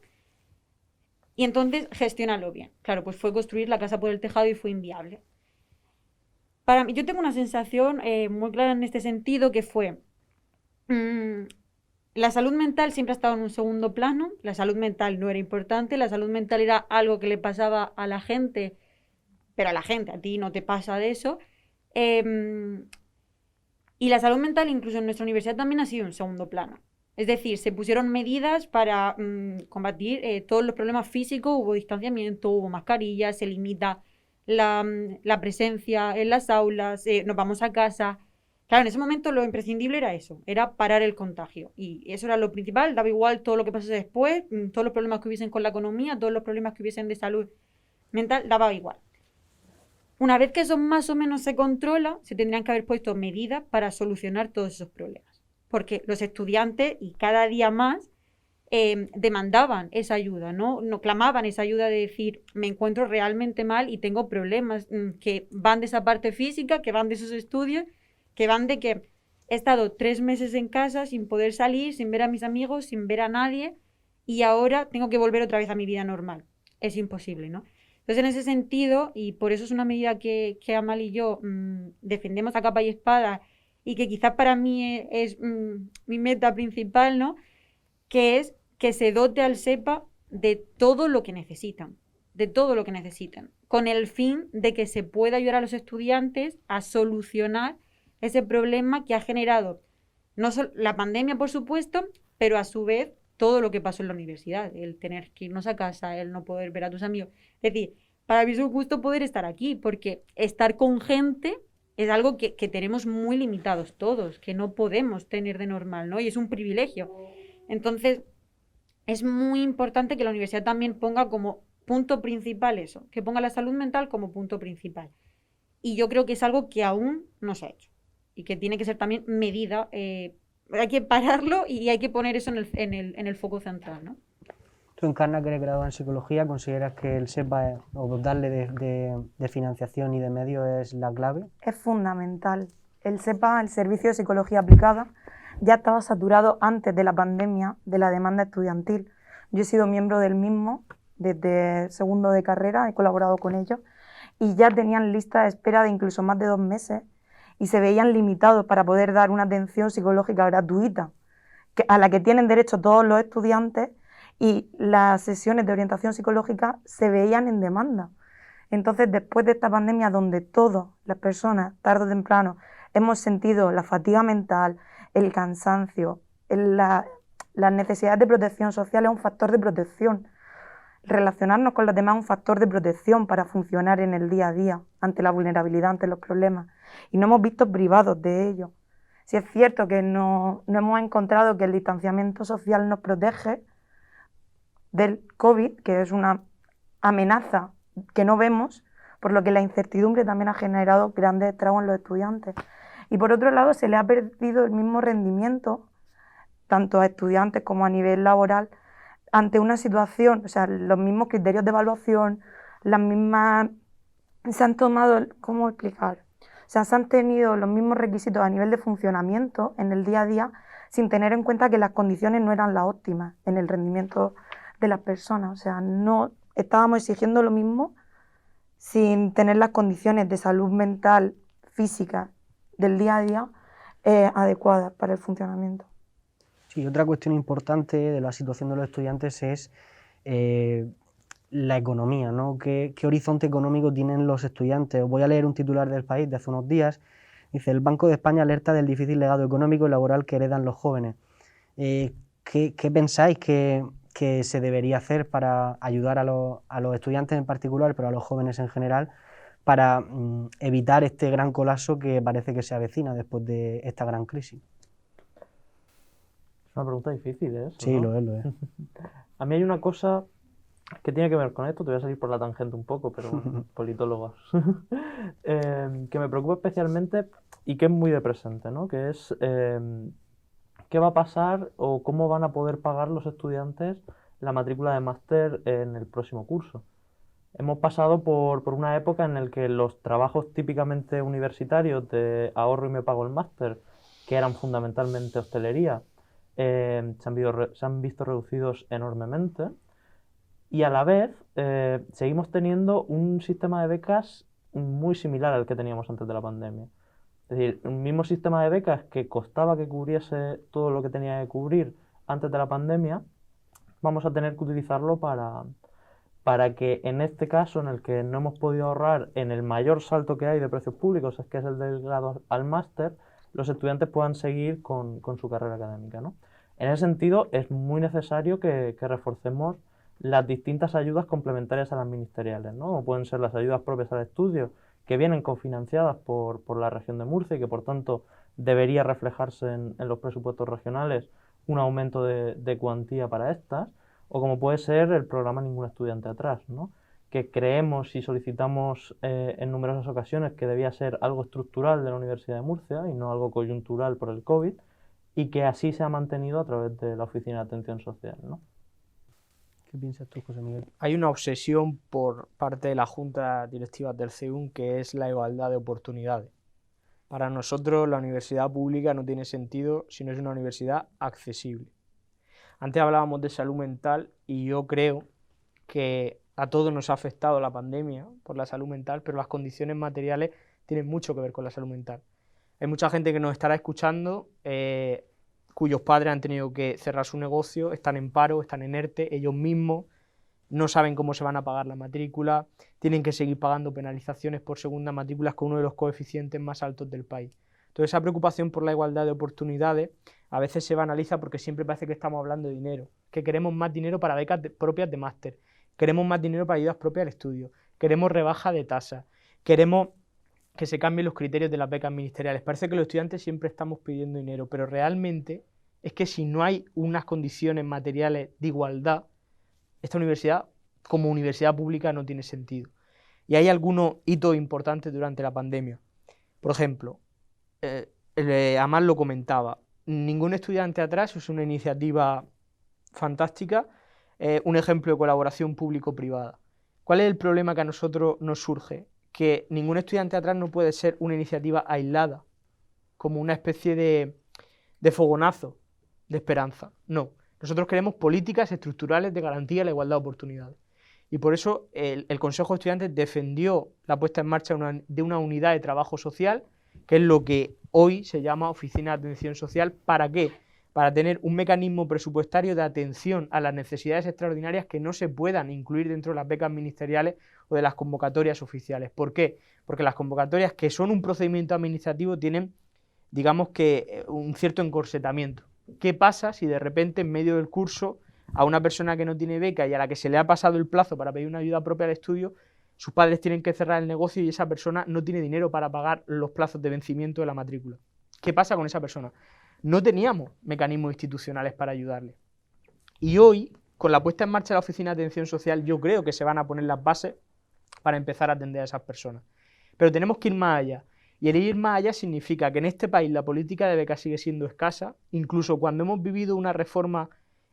y entonces gestiónalo bien. Claro, pues fue construir la casa por el tejado y fue inviable. Para mí, yo tengo una sensación muy clara en este sentido que fue... la salud mental siempre ha estado en un segundo plano, la salud mental no era importante, la salud mental era algo que le pasaba a la gente, pero a la gente, a ti no te pasa de eso. Y la salud mental incluso en nuestra universidad también ha sido un segundo plano. Es decir, se pusieron medidas para combatir todos los problemas físicos, hubo distanciamiento, hubo mascarillas, se limita la presencia en las aulas, nos vamos a casa. Claro, en ese momento lo imprescindible era eso, era parar el contagio. Y eso era lo principal, daba igual todo lo que pasase después, todos los problemas que hubiesen con la economía, todos los problemas que hubiesen de salud mental, daba igual. Una vez que eso más o menos se controla, se tendrían que haber puesto medidas para solucionar todos esos problemas. Porque los estudiantes, y cada día más, demandaban esa ayuda, ¿no? Clamaban esa ayuda de decir, me encuentro realmente mal y tengo problemas que van de esa parte física, que van de esos estudios, que van de que he estado 3 meses en casa sin poder salir, sin ver a mis amigos, sin ver a nadie, y ahora tengo que volver otra vez a mi vida normal. Es imposible, ¿no? Entonces, en ese sentido, y por eso es una medida que Amal y yo defendemos a capa y espada, y que quizás para mí es mi meta principal, ¿no? Que es que se dote al SEPA de todo lo que necesitan, con el fin de que se pueda ayudar a los estudiantes a solucionar ese problema que ha generado no solo la pandemia, por supuesto, pero a su vez todo lo que pasó en la universidad, el tener que irnos a casa, el no poder ver a tus amigos. Es decir, para mí es un gusto poder estar aquí, porque estar con gente es algo que tenemos muy limitados todos, que no podemos tener de normal, ¿no? Y es un privilegio. Entonces, es muy importante que la universidad también ponga como punto principal eso, que ponga la salud mental como punto principal. Y yo creo que es algo que aún no se ha hecho y que tiene que ser también medida. Hay que pararlo y hay que poner eso en el foco central, ¿no? Tú, Encarna, que eres graduada en psicología, ¿consideras que el SEPA o dotarle de financiación y de medios es la clave? Es fundamental. El SEPA, el Servicio de Psicología Aplicada, ya estaba saturado antes de la pandemia de la demanda estudiantil. Yo he sido miembro del mismo desde segundo de carrera, he colaborado con ellos, y ya tenían lista de espera de incluso más de 2 meses y se veían limitados para poder dar una atención psicológica gratuita a la que tienen derecho todos los estudiantes, y las sesiones de orientación psicológica se veían en demanda. Entonces, después de esta pandemia donde todas las personas, tarde o temprano, hemos sentido la fatiga mental, el cansancio, las necesidades de protección social es un factor de protección. Relacionarnos con los demás es un factor de protección para funcionar en el día a día, ante la vulnerabilidad, ante los problemas. Y no hemos visto privados de ello. Si es cierto que no hemos encontrado que el distanciamiento social nos protege del COVID, que es una amenaza que no vemos, por lo que la incertidumbre también ha generado grandes estragos en los estudiantes. Y por otro lado, se le ha perdido el mismo rendimiento, tanto a estudiantes como a nivel laboral, ante una situación, o sea, los mismos criterios de evaluación, las mismas... Se han tomado, ¿cómo explicar? O sea, se han tenido los mismos requisitos a nivel de funcionamiento en el día a día sin tener en cuenta que las condiciones no eran las óptimas en el rendimiento de las personas. O sea, no estábamos exigiendo lo mismo sin tener las condiciones de salud mental, física del día a día adecuadas para el funcionamiento. Sí, otra cuestión importante de la situación de los estudiantes es la economía, ¿no? ¿Qué horizonte económico tienen los estudiantes? Os voy a leer un titular del País de hace unos días. Dice: el Banco de España alerta del difícil legado económico y laboral que heredan los jóvenes. ¿Qué pensáis que se debería hacer para ayudar a los estudiantes en particular, pero a los jóvenes en general, para evitar este gran colapso que parece que se avecina después de esta gran crisis? Es una pregunta difícil, ¿eh? Sí, ¿no? lo es, lo es. A mí hay una cosa que tiene que ver con esto, te voy a salir por la tangente un poco, pero bueno, politólogos, que me preocupa especialmente y que es muy de presente, ¿no? Que es qué va a pasar o cómo van a poder pagar los estudiantes la matrícula de máster en el próximo curso. Hemos pasado por una época en la que los trabajos típicamente universitarios de ahorro y me pago el máster, que eran fundamentalmente hostelería, se han visto reducidos enormemente. Y a la vez seguimos teniendo un sistema de becas muy similar al que teníamos antes de la pandemia. Es decir, un mismo sistema de becas que costaba que cubriese todo lo que tenía que cubrir antes de la pandemia, vamos a tener que utilizarlo para que en este caso, en el que no hemos podido ahorrar en el mayor salto que hay de precios públicos, que es el del grado al máster, los estudiantes puedan seguir con su carrera académica, ¿no? En ese sentido, es muy necesario que reforcemos las distintas ayudas complementarias a las ministeriales, ¿no? Como pueden ser las ayudas propias al estudio, que vienen cofinanciadas por la región de Murcia y que por tanto debería reflejarse en los presupuestos regionales un aumento de cuantía para estas, o como puede ser el programa Ningún Estudiante Atrás, ¿no? Que creemos y solicitamos en numerosas ocasiones que debía ser algo estructural de la Universidad de Murcia y no algo coyuntural por el COVID, y que así se ha mantenido a través de la Oficina de Atención Social, ¿no? ¿Qué piensas tú, José Miguel? Hay una obsesión por parte de las juntas directivas del CEUN que es la igualdad de oportunidades. Para nosotros la universidad pública no tiene sentido si no es una universidad accesible. Antes hablábamos de salud mental y yo creo que a todos nos ha afectado la pandemia por la salud mental, pero las condiciones materiales tienen mucho que ver con la salud mental. Hay mucha gente que nos estará escuchando cuyos padres han tenido que cerrar su negocio, están en paro, están en ERTE, ellos mismos no saben cómo se van a pagar la matrícula, tienen que seguir pagando penalizaciones por segunda matrículas con uno de los coeficientes más altos del país. Entonces esa preocupación por la igualdad de oportunidades a veces se banaliza porque siempre parece que estamos hablando de dinero, que queremos más dinero para becas propias de máster, queremos más dinero para ayudas propias al estudio, queremos rebaja de tasas, queremos que se cambien los criterios de las becas ministeriales. Parece que los estudiantes siempre estamos pidiendo dinero, pero realmente es que si no hay unas condiciones materiales de igualdad, esta universidad, como universidad pública, no tiene sentido. Y hay algunos hitos importantes durante la pandemia. Por ejemplo, Amal lo comentaba, Ningún Estudiante Atrás es una iniciativa fantástica, un ejemplo de colaboración público-privada. ¿Cuál es el problema que a nosotros nos surge? Que Ningún Estudiante Atrás no puede ser una iniciativa aislada, como una especie de fogonazo de esperanza. No, nosotros queremos políticas estructurales de garantía de la igualdad de oportunidades. Y por eso el Consejo de Estudiantes defendió la puesta en marcha de una unidad de trabajo social, que es lo que hoy se llama Oficina de Atención Social. ¿Para qué? Para tener un mecanismo presupuestario de atención a las necesidades extraordinarias que no se puedan incluir dentro de las becas ministeriales o de las convocatorias oficiales. ¿Por qué? Porque las convocatorias, que son un procedimiento administrativo, tienen, digamos que, un cierto encorsetamiento. ¿Qué pasa si de repente en medio del curso a una persona que no tiene beca y a la que se le ha pasado el plazo para pedir una ayuda propia al estudio, sus padres tienen que cerrar el negocio y esa persona no tiene dinero para pagar los plazos de vencimiento de la matrícula? ¿Qué pasa con esa persona? No teníamos mecanismos institucionales para ayudarle. Y hoy, con la puesta en marcha de la Oficina de Atención Social, yo creo que se van a poner las bases para empezar a atender a esas personas. Pero tenemos que ir más allá. Y el ir más allá significa que en este país la política de becas sigue siendo escasa, incluso cuando hemos vivido una reforma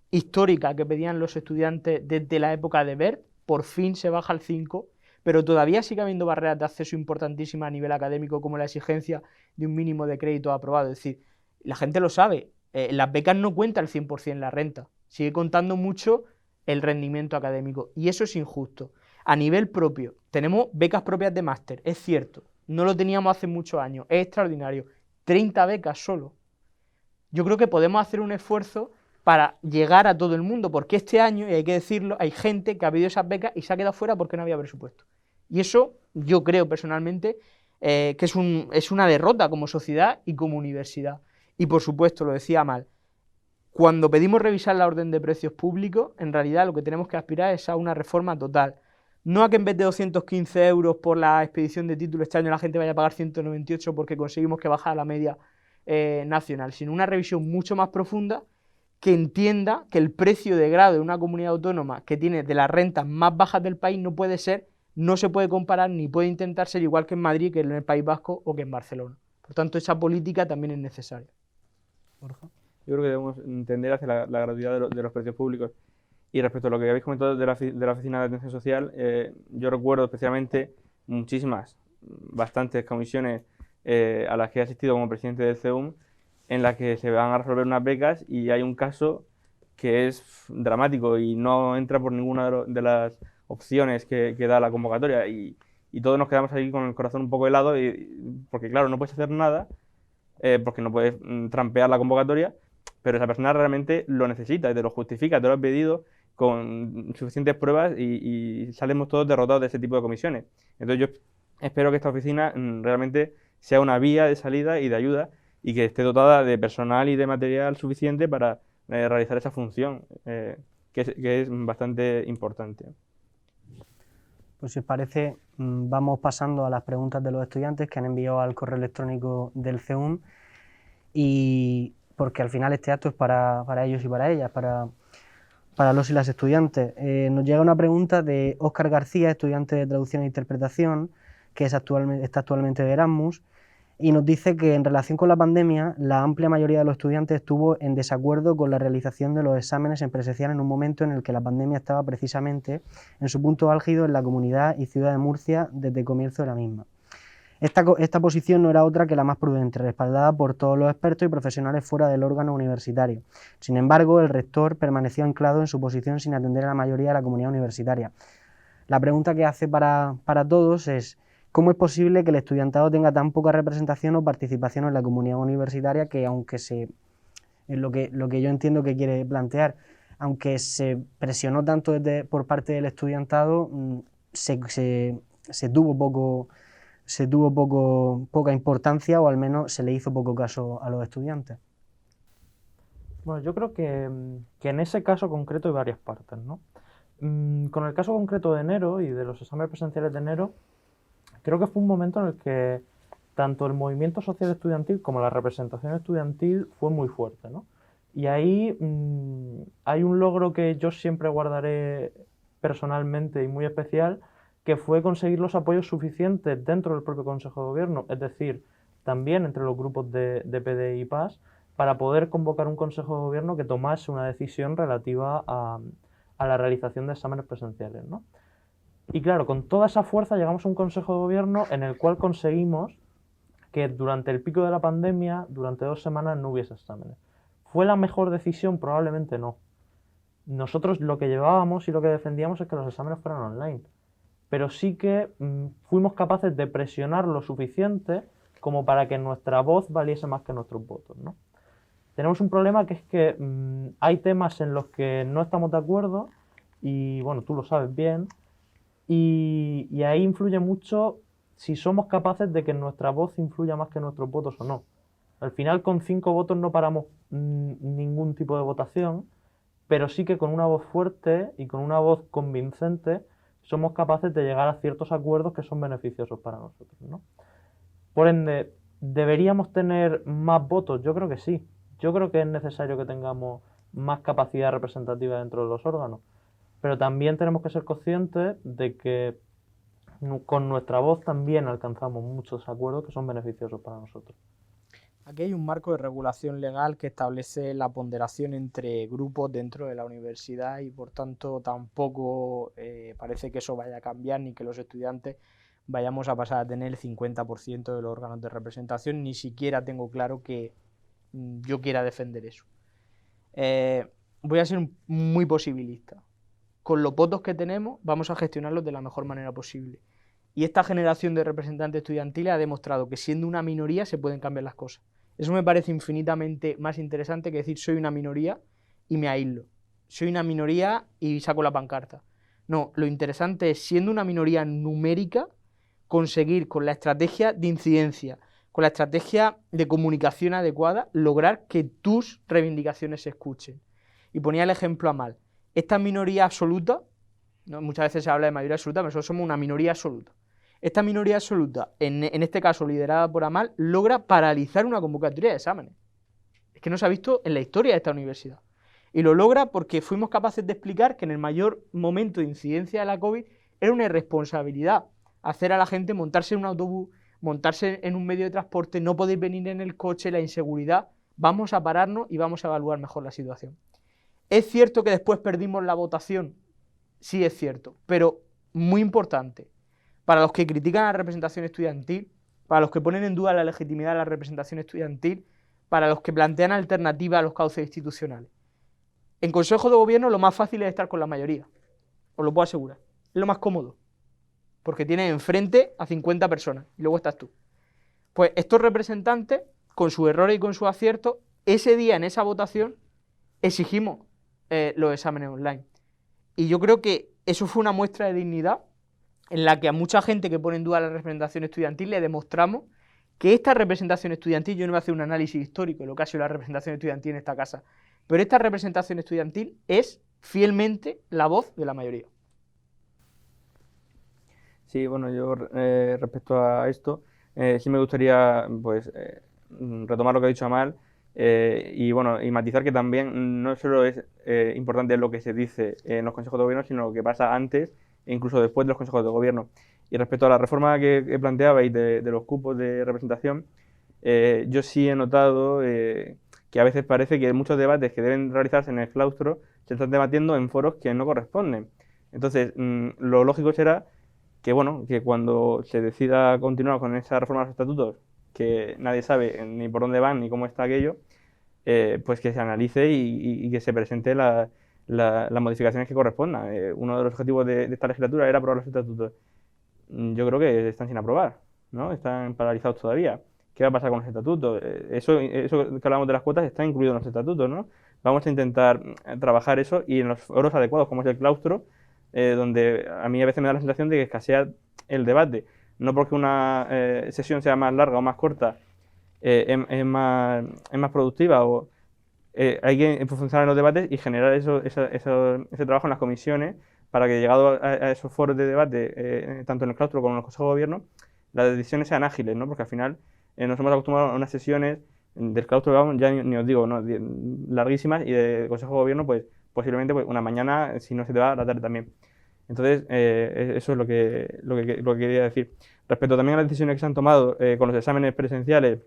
histórica que pedían los estudiantes desde la época de Wert, por fin se baja al 5, pero todavía sigue habiendo barreras de acceso importantísimas a nivel académico, como la exigencia de un mínimo de crédito aprobado. Es decir, la gente lo sabe, las becas no cuenta el 100% la renta, sigue contando mucho el rendimiento académico y eso es injusto. A nivel propio, tenemos becas propias de máster, es cierto, no lo teníamos hace muchos años, es extraordinario, 30 becas solo. Yo creo que podemos hacer un esfuerzo para llegar a todo el mundo, porque este año, y hay que decirlo, hay gente que ha pedido esas becas y se ha quedado fuera porque no había presupuesto. Y eso yo creo personalmente que es una derrota como sociedad y como universidad. Y por supuesto, lo decía Amal, cuando pedimos revisar la orden de precios públicos, en realidad lo que tenemos que aspirar es a una reforma total. No a que en vez de 215 euros por la expedición de título este año la gente vaya a pagar 198 porque conseguimos que bajara la media nacional, sino una revisión mucho más profunda que entienda que el precio de grado de una comunidad autónoma que tiene de las rentas más bajas del país no se puede comparar ni puede intentar ser igual que en Madrid, que en el País Vasco o que en Barcelona. Por tanto, esa política también es necesaria. Borja. Yo creo que debemos entender hacia la gratuidad de los precios públicos. Y respecto a lo que habéis comentado de la Oficina de Atención Social, yo recuerdo especialmente bastantes comisiones a las que he asistido como presidente del CEUM, en las que se van a resolver unas becas y hay un caso que es dramático y no entra por ninguna de las opciones que da la convocatoria y todos nos quedamos ahí con el corazón un poco helado porque claro, no puedes hacer nada porque no puedes trampear la convocatoria, pero esa persona realmente lo necesita y te lo justifica, te lo ha pedido con suficientes pruebas y salimos todos derrotados de ese tipo de comisiones. Entonces yo espero que esta oficina realmente sea una vía de salida y de ayuda y que esté dotada de personal y de material suficiente para realizar esa función, que es bastante importante. Pues si os parece, vamos pasando a las preguntas de los estudiantes que han enviado al correo electrónico del CEUM, y porque al final este acto es para ellos y para ellas, para los y las estudiantes. Nos llega una pregunta de Óscar García, estudiante de traducción e interpretación, que está actualmente de Erasmus, y nos dice que en relación con la pandemia, la amplia mayoría de los estudiantes estuvo en desacuerdo con la realización de los exámenes en presencial en un momento en el que la pandemia estaba precisamente en su punto álgido en la comunidad y ciudad de Murcia desde el comienzo de la misma. Esta posición no era otra que la más prudente, respaldada por todos los expertos y profesionales fuera del órgano universitario. Sin embargo, el rector permaneció anclado en su posición sin atender a la mayoría de la comunidad universitaria. La pregunta que hace para todos es: ¿cómo es posible que el estudiantado tenga tan poca representación o participación en la comunidad universitaria que, aunque es lo que yo entiendo que quiere plantear, aunque se presionó tanto por parte del estudiantado, se tuvo poca importancia, o al menos se le hizo poco caso a los estudiantes? Bueno, yo creo que en ese caso concreto hay varias partes, ¿no? Con el caso concreto de enero y de los exámenes presenciales de enero, creo que fue un momento en el que tanto el movimiento social estudiantil como la representación estudiantil fue muy fuerte, ¿no? Y ahí hay un logro que yo siempre guardaré personalmente y muy especial, que fue conseguir los apoyos suficientes dentro del propio Consejo de Gobierno, es decir, también entre los grupos de PDI y PAS, para poder convocar un Consejo de Gobierno que tomase una decisión relativa a la realización de exámenes presenciales, ¿no? Y claro, con toda esa fuerza llegamos a un Consejo de Gobierno en el cual conseguimos que durante el pico de la pandemia, durante 2 semanas, no hubiese exámenes. ¿Fue la mejor decisión? Probablemente no. Nosotros lo que llevábamos y lo que defendíamos es que los exámenes fueran online. Pero sí que fuimos capaces de presionar lo suficiente como para que nuestra voz valiese más que nuestros votos, ¿no? Tenemos un problema, que es que hay temas en los que no estamos de acuerdo y, bueno, tú lo sabes bien, y ahí influye mucho si somos capaces de que nuestra voz influya más que nuestros votos o no. Al final, con 5 votos no paramos ningún tipo de votación, pero sí que con una voz fuerte y con una voz convincente somos capaces de llegar a ciertos acuerdos que son beneficiosos para nosotros, ¿no? Por ende, ¿deberíamos tener más votos? Yo creo que sí. Yo creo que es necesario que tengamos más capacidad representativa dentro de los órganos. Pero también tenemos que ser conscientes de que con nuestra voz también alcanzamos muchos acuerdos que son beneficiosos para nosotros. Aquí hay un marco de regulación legal que establece la ponderación entre grupos dentro de la universidad y por tanto tampoco parece que eso vaya a cambiar ni que los estudiantes vayamos a pasar a tener el 50% de los órganos de representación. Ni siquiera tengo claro que yo quiera defender eso. Voy a ser muy posibilista. Con los votos que tenemos vamos a gestionarlos de la mejor manera posible. Y esta generación de representantes estudiantiles ha demostrado que siendo una minoría se pueden cambiar las cosas. Eso me parece infinitamente más interesante que decir soy una minoría y me aíslo. Soy una minoría y saco la pancarta. No, lo interesante es, siendo una minoría numérica, conseguir con la estrategia de incidencia, con la estrategia de comunicación adecuada, lograr que tus reivindicaciones se escuchen. Y ponía el ejemplo Amal. Esta minoría absoluta, ¿no? Muchas veces se habla de mayoría absoluta, pero nosotros somos una minoría absoluta. Esta minoría absoluta, en este caso liderada por Amal, logra paralizar una convocatoria de exámenes. Es que no se ha visto en la historia de esta universidad. Y lo logra porque fuimos capaces de explicar que en el mayor momento de incidencia de la COVID era una irresponsabilidad hacer a la gente montarse en un autobús, montarse en un medio de transporte, no poder venir en el coche, la inseguridad. Vamos a pararnos y vamos a evaluar mejor la situación. ¿Es cierto que después perdimos la votación? Sí, es cierto, pero muy importante. Para los que critican la representación estudiantil, para los que ponen en duda la legitimidad de la representación estudiantil, para los que plantean alternativas a los cauces institucionales. En Consejo de Gobierno lo más fácil es estar con la mayoría, os lo puedo asegurar. Es lo más cómodo, porque tienes enfrente a 50 personas y luego estás tú. Pues estos representantes, con sus errores y con sus aciertos, ese día en esa votación exigimos los exámenes online. Y yo creo que eso fue una muestra de dignidad en la que a mucha gente que pone en duda la representación estudiantil le demostramos que esta representación estudiantil, yo no voy a hacer un análisis histórico de lo que ha sido la representación estudiantil en esta casa, pero esta representación estudiantil es fielmente la voz de la mayoría. Sí, bueno, yo respecto a esto, sí me gustaría pues retomar lo que ha dicho Amal y bueno, y matizar que también no solo es importante lo que se dice en los consejos de gobierno, sino lo que pasa antes e incluso después de los consejos de gobierno. Y respecto a la reforma que planteabais de los cupos de representación, yo sí he notado que a veces parece que muchos debates que deben realizarse en el claustro se están debatiendo en foros que no corresponden. Entonces, lo lógico será que, bueno, que cuando se decida continuar con esa reforma de los estatutos, que nadie sabe ni por dónde van ni cómo está aquello, pues que se analice y que se presente las modificaciones que correspondan. Uno de los objetivos de esta legislatura era aprobar los estatutos. Yo creo que están sin aprobar, ¿no? Están paralizados todavía. ¿Qué va a pasar con los estatutos? Eso que hablamos de las cuotas está incluido en los estatutos, ¿no? Vamos a intentar trabajar eso y en los foros adecuados, como es el claustro, donde a mí a veces me da la sensación de que escasea el debate. No porque una sesión sea más larga o más corta, es más productiva, o hay que funcionar en los debates y generar ese trabajo en las comisiones para que, llegado a esos foros de debate, tanto en el claustro como en el Consejo de Gobierno, las decisiones sean ágiles, ¿no? Porque al final nos hemos acostumbrado a unas sesiones del claustro, ya ni os digo, ¿no? Larguísimas, y del Consejo de Gobierno, pues posiblemente pues, una mañana, si no se te va, la tarde también. Entonces, eso es lo que quería decir. Respecto también a las decisiones que se han tomado con los exámenes presenciales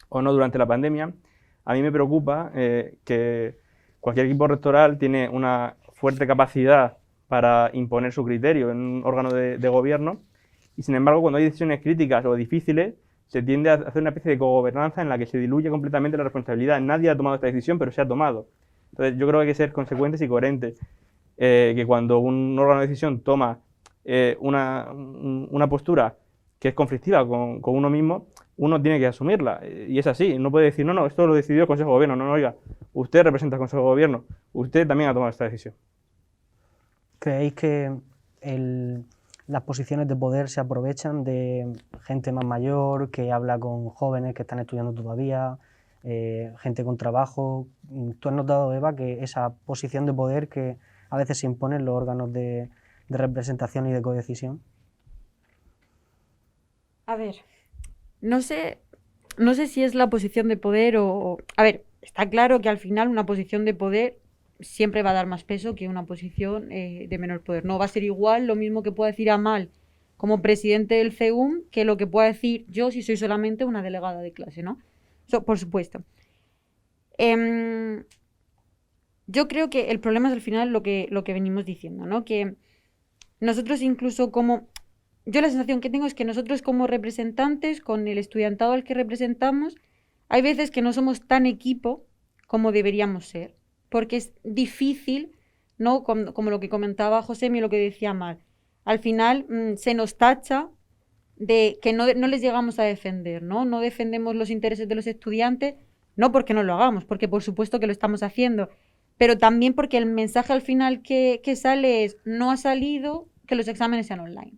o no durante la pandemia, a mí me preocupa que cualquier equipo rectoral tiene una fuerte capacidad para imponer su criterio en un órgano de gobierno, y sin embargo, cuando hay decisiones críticas o difíciles, se tiende a hacer una especie de cogobernanza en la que se diluye completamente la responsabilidad. Nadie ha tomado esta decisión, pero se ha tomado. Entonces, yo creo que hay que ser consecuentes y coherentes. Que cuando un órgano de decisión toma una postura que es conflictiva con uno mismo, uno tiene que asumirla. Y es así. No puede decir, no, esto lo decidió el Consejo de Gobierno. No, oiga, usted representa al Consejo de Gobierno. Usted también ha tomado esta decisión. ¿Creéis que las posiciones de poder se aprovechan de gente más mayor que habla con jóvenes que están estudiando todavía, gente con trabajo? ¿Tú has notado, Eva, que esa posición de poder que a veces se impone en los órganos de representación y de codecisión? A ver, no sé si es la posición de poder o... A ver, está claro que al final una posición de poder siempre va a dar más peso que una posición de menor poder. No va a ser igual lo mismo que pueda decir Amal como presidente del CEUM que lo que pueda decir yo si soy solamente una delegada de clase, ¿no? Por supuesto. Yo creo que el problema es al final lo que venimos diciendo, ¿no? Que nosotros incluso como... Yo la sensación que tengo es que nosotros como representantes, con el estudiantado al que representamos, hay veces que no somos tan equipo como deberíamos ser, porque es difícil, ¿no? Como lo que comentaba Josemi y lo que decía Mar. Al final se nos tacha de que no les llegamos a defender, ¿no? No defendemos los intereses de los estudiantes, no porque no lo hagamos, porque por supuesto que lo estamos haciendo, pero también porque el mensaje al final que sale es: no ha salido que los exámenes sean online,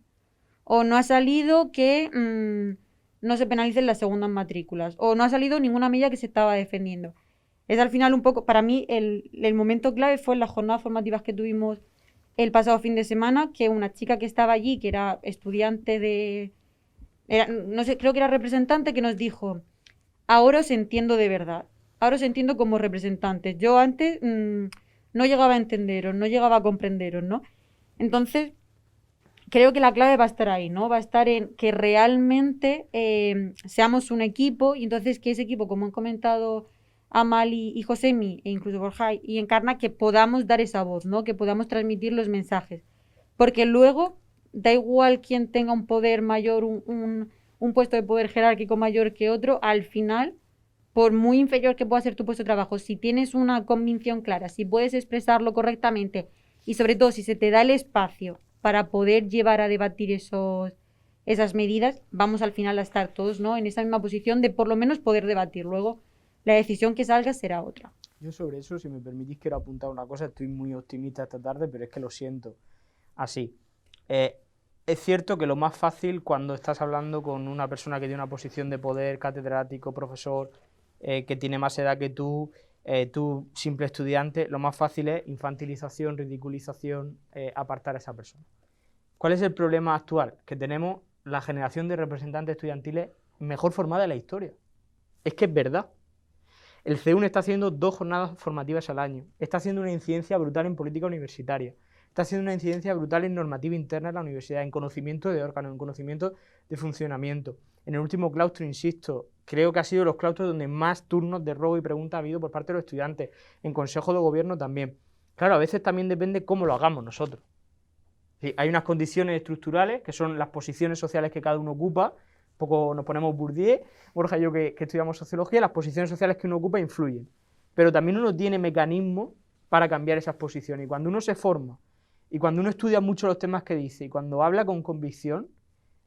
o no ha salido que no se penalicen las segundas matrículas, o no ha salido ninguna medida que se estaba defendiendo. Es al final un poco, para mí, el momento clave fue en las jornadas formativas que tuvimos el pasado fin de semana, que una chica que estaba allí, que era estudiante no sé, creo que era representante, que nos dijo: ahora os entiendo de verdad, ahora os entiendo como representantes. Yo antes no llegaba a entenderos, no llegaba a comprenderos, ¿no? Entonces, creo que la clave va a estar ahí, ¿no? Va a estar en que realmente seamos un equipo, y entonces que ese equipo, como han comentado Amal y Josemi, e incluso Borja y Encarna, que podamos dar esa voz, ¿no? Que podamos transmitir los mensajes. Porque luego, da igual quien tenga un poder mayor, un puesto de poder jerárquico mayor que otro, al final, por muy inferior que pueda ser tu puesto de trabajo, si tienes una convicción clara, si puedes expresarlo correctamente y sobre todo si se te da el espacio para poder llevar a debatir esas medidas, vamos al final a estar todos, ¿no?, en esa misma posición de por lo menos poder debatir. Luego la decisión que salga será otra. Yo sobre eso, si me permitís, quiero apuntar una cosa. Estoy muy optimista esta tarde, pero es que lo siento así. Es cierto que lo más fácil cuando estás hablando con una persona que tiene una posición de poder, catedrático, profesor, que tiene más edad que tú simple estudiante, lo más fácil es infantilización, ridiculización, apartar a esa persona. ¿Cuál es el problema actual? Que tenemos la generación de representantes estudiantiles mejor formada de la historia. Es que es verdad. El CEUN está haciendo 2 jornadas formativas al año, está haciendo una incidencia brutal en política universitaria, está haciendo una incidencia brutal en normativa interna en la universidad, en conocimiento de órganos, en conocimiento de funcionamiento. En el último claustro, insisto, creo que ha sido los claustros donde más turnos de robo y pregunta ha habido por parte de los estudiantes, en consejo de gobierno también. Claro, a veces también depende cómo lo hagamos nosotros. Sí, hay unas condiciones estructurales, que son las posiciones sociales que cada uno ocupa. Un poco nos ponemos Bourdieu, Borja y yo que estudiamos sociología, las posiciones sociales que uno ocupa influyen. Pero también uno tiene mecanismos para cambiar esas posiciones. Y cuando uno se forma, y cuando uno estudia mucho los temas que dice, y cuando habla con convicción,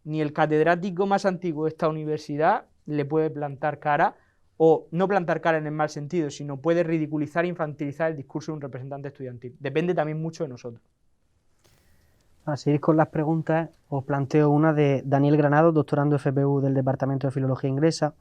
ni el catedrático más antiguo de esta universidad le puede plantar cara, o no plantar cara en el mal sentido, sino puede ridiculizar e infantilizar el discurso de un representante estudiantil. Depende también mucho de nosotros. Para seguir con las preguntas, os planteo una de Daniel Granado, doctorando FPU del Departamento de Filología Inglesa,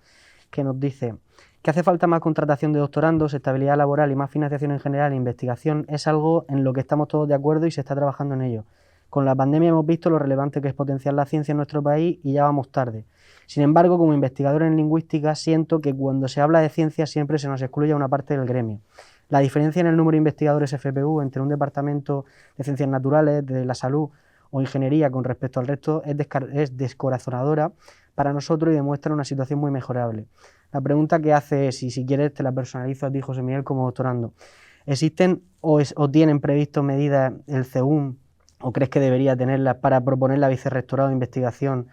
que nos dice que hace falta más contratación de doctorandos, estabilidad laboral y más financiación en general e investigación. Es algo en lo que estamos todos de acuerdo y se está trabajando en ello. Con la pandemia hemos visto lo relevante que es potenciar la ciencia en nuestro país y ya vamos tarde. Sin embargo, como investigador en lingüística, siento que cuando se habla de ciencia siempre se nos excluye a una parte del gremio. La diferencia en el número de investigadores FPU entre un departamento de ciencias naturales, de la salud o ingeniería con respecto al resto es descorazonadora para nosotros y demuestra una situación muy mejorable. La pregunta que hace es, y si quieres te la personalizo a ti, José Miguel, como doctorando. ¿Existen o tienen previsto medidas el CEUN, o crees que debería tenerlas, para proponer la vicerrectorado de investigación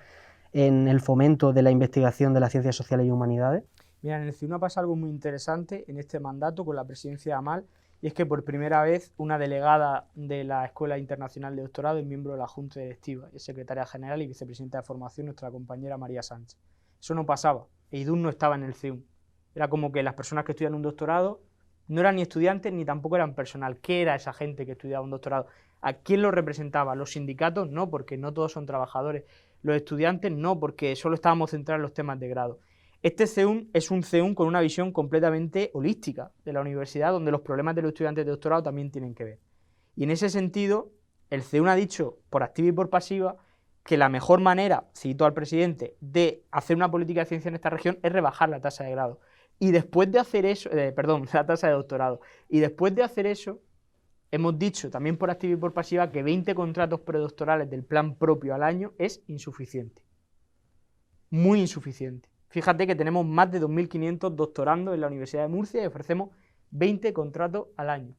en el fomento de la investigación de las ciencias sociales y humanidades? Mira, en el CEUN pasa algo muy interesante en este mandato con la presidencia de Amal, y es que por primera vez una delegada de la Escuela Internacional de Doctorado es miembro de la Junta Directiva, es secretaria general y vicepresidenta de formación, nuestra compañera María Sánchez. Eso no pasaba, EIDUN no estaba en el CEUN. Era como que las personas que estudian un doctorado no eran ni estudiantes ni tampoco eran personal. ¿Qué era esa gente que estudiaba un doctorado? ¿A quién lo representaba? ¿Los sindicatos? No, porque no todos son trabajadores. ¿Los estudiantes? No, porque solo estábamos centrados en los temas de grado. Este CEUN es un CEUN con una visión completamente holística de la universidad, donde los problemas de los estudiantes de doctorado también tienen que ver. Y en ese sentido, el CEUN ha dicho, por activa y por pasiva, que la mejor manera, cito al presidente, de hacer una política de ciencia en esta región es rebajar la tasa de grado. Y después de hacer eso, la tasa de doctorado. Y después de hacer eso, hemos dicho, también por activa y por pasiva, que 20 contratos predoctorales del plan propio al año es insuficiente. Muy insuficiente. Fíjate que tenemos más de 2.500 doctorandos en la Universidad de Murcia y ofrecemos 20 contratos al año.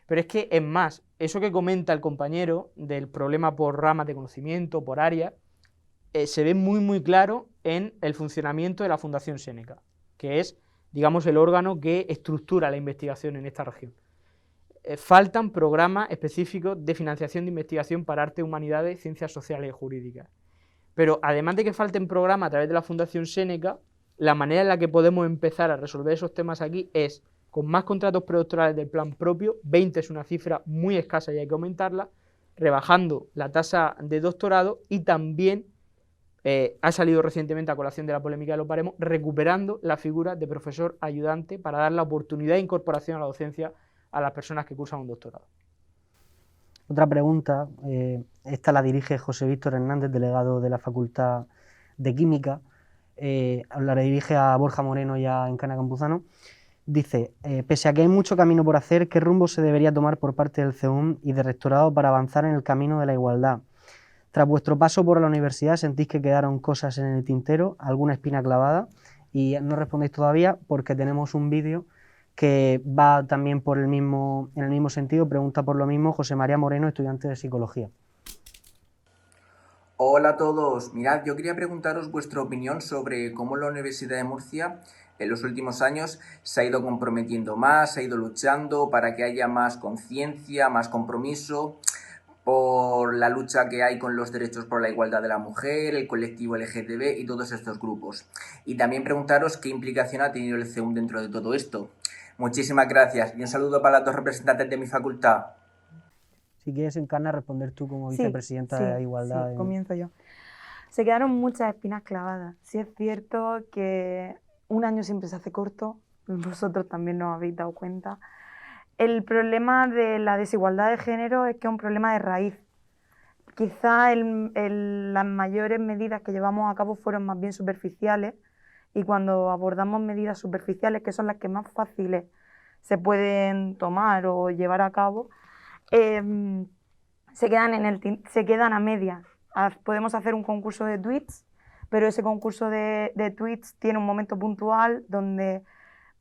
Pero es que, es más, eso que comenta el compañero del problema por ramas de conocimiento, por áreas, se ve muy muy claro en el funcionamiento de la Fundación Séneca. que es, digamos, el órgano que estructura la investigación en esta región. Faltan programas específicos de financiación de investigación para arte, humanidades, ciencias sociales y jurídicas. Pero además de que falten programas a través de la Fundación Séneca, la manera en la que podemos empezar a resolver esos temas aquí es con más contratos predoctorales del plan propio. 20 es una cifra muy escasa y hay que aumentarla, rebajando la tasa de doctorado, y también ha salido recientemente a colación de la polémica de los baremos, recuperando la figura de profesor ayudante para dar la oportunidad de incorporación a la docencia a las personas que cursan un doctorado. Otra pregunta, esta la dirige José Víctor Hernández, delegado de la Facultad de Química, la dirige a Borja Moreno y a Encarna Campuzano. Dice, pese a que hay mucho camino por hacer, ¿qué rumbo se debería tomar por parte del CEUM y del rectorado para avanzar en el camino de la igualdad? Tras vuestro paso por la universidad, ¿sentís que quedaron cosas en el tintero, alguna espina clavada? Y no respondéis todavía porque tenemos un vídeo que va también en el mismo sentido. Pregunta por lo mismo José María Moreno, estudiante de Psicología. Hola a todos. Mirad, yo quería preguntaros vuestra opinión sobre cómo la Universidad de Murcia en los últimos años se ha ido comprometiendo más, se ha ido luchando para que haya más conciencia, más compromiso por la lucha que hay con los derechos por la igualdad de la mujer, el colectivo LGTB y todos estos grupos. Y también preguntaros qué implicación ha tenido el CEUM dentro de todo esto. Muchísimas gracias y un saludo para las dos representantes de mi facultad. Si quieres, Encarna, responder tú como vicepresidenta de Igualdad. Sí, comienzo yo. Se quedaron muchas espinas clavadas. Sí es cierto que un año siempre se hace corto, vosotros también nos habéis dado cuenta. El problema de la desigualdad de género es que es un problema de raíz. Quizá las mayores medidas que llevamos a cabo fueron más bien superficiales, y cuando abordamos medidas superficiales, que son las que más fáciles se pueden tomar o llevar a cabo, se quedan a medias. Podemos hacer un concurso de tweets, pero ese concurso de tweets tiene un momento puntual donde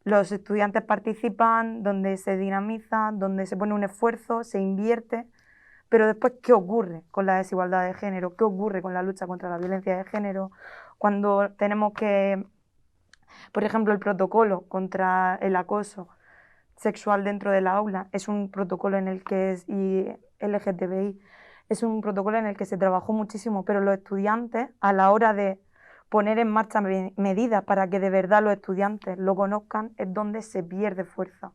los estudiantes participan, donde se dinamiza, donde se pone un esfuerzo, se invierte, pero después, ¿qué ocurre con la desigualdad de género? ¿Qué ocurre con la lucha contra la violencia de género? Cuando tenemos que, por ejemplo, el protocolo contra el acoso sexual dentro de la aula es un protocolo en el que LGTBI es un protocolo en el que se trabajó muchísimo, pero los estudiantes, a la hora de poner en marcha medidas para que de verdad los estudiantes lo conozcan, es donde se pierde fuerza.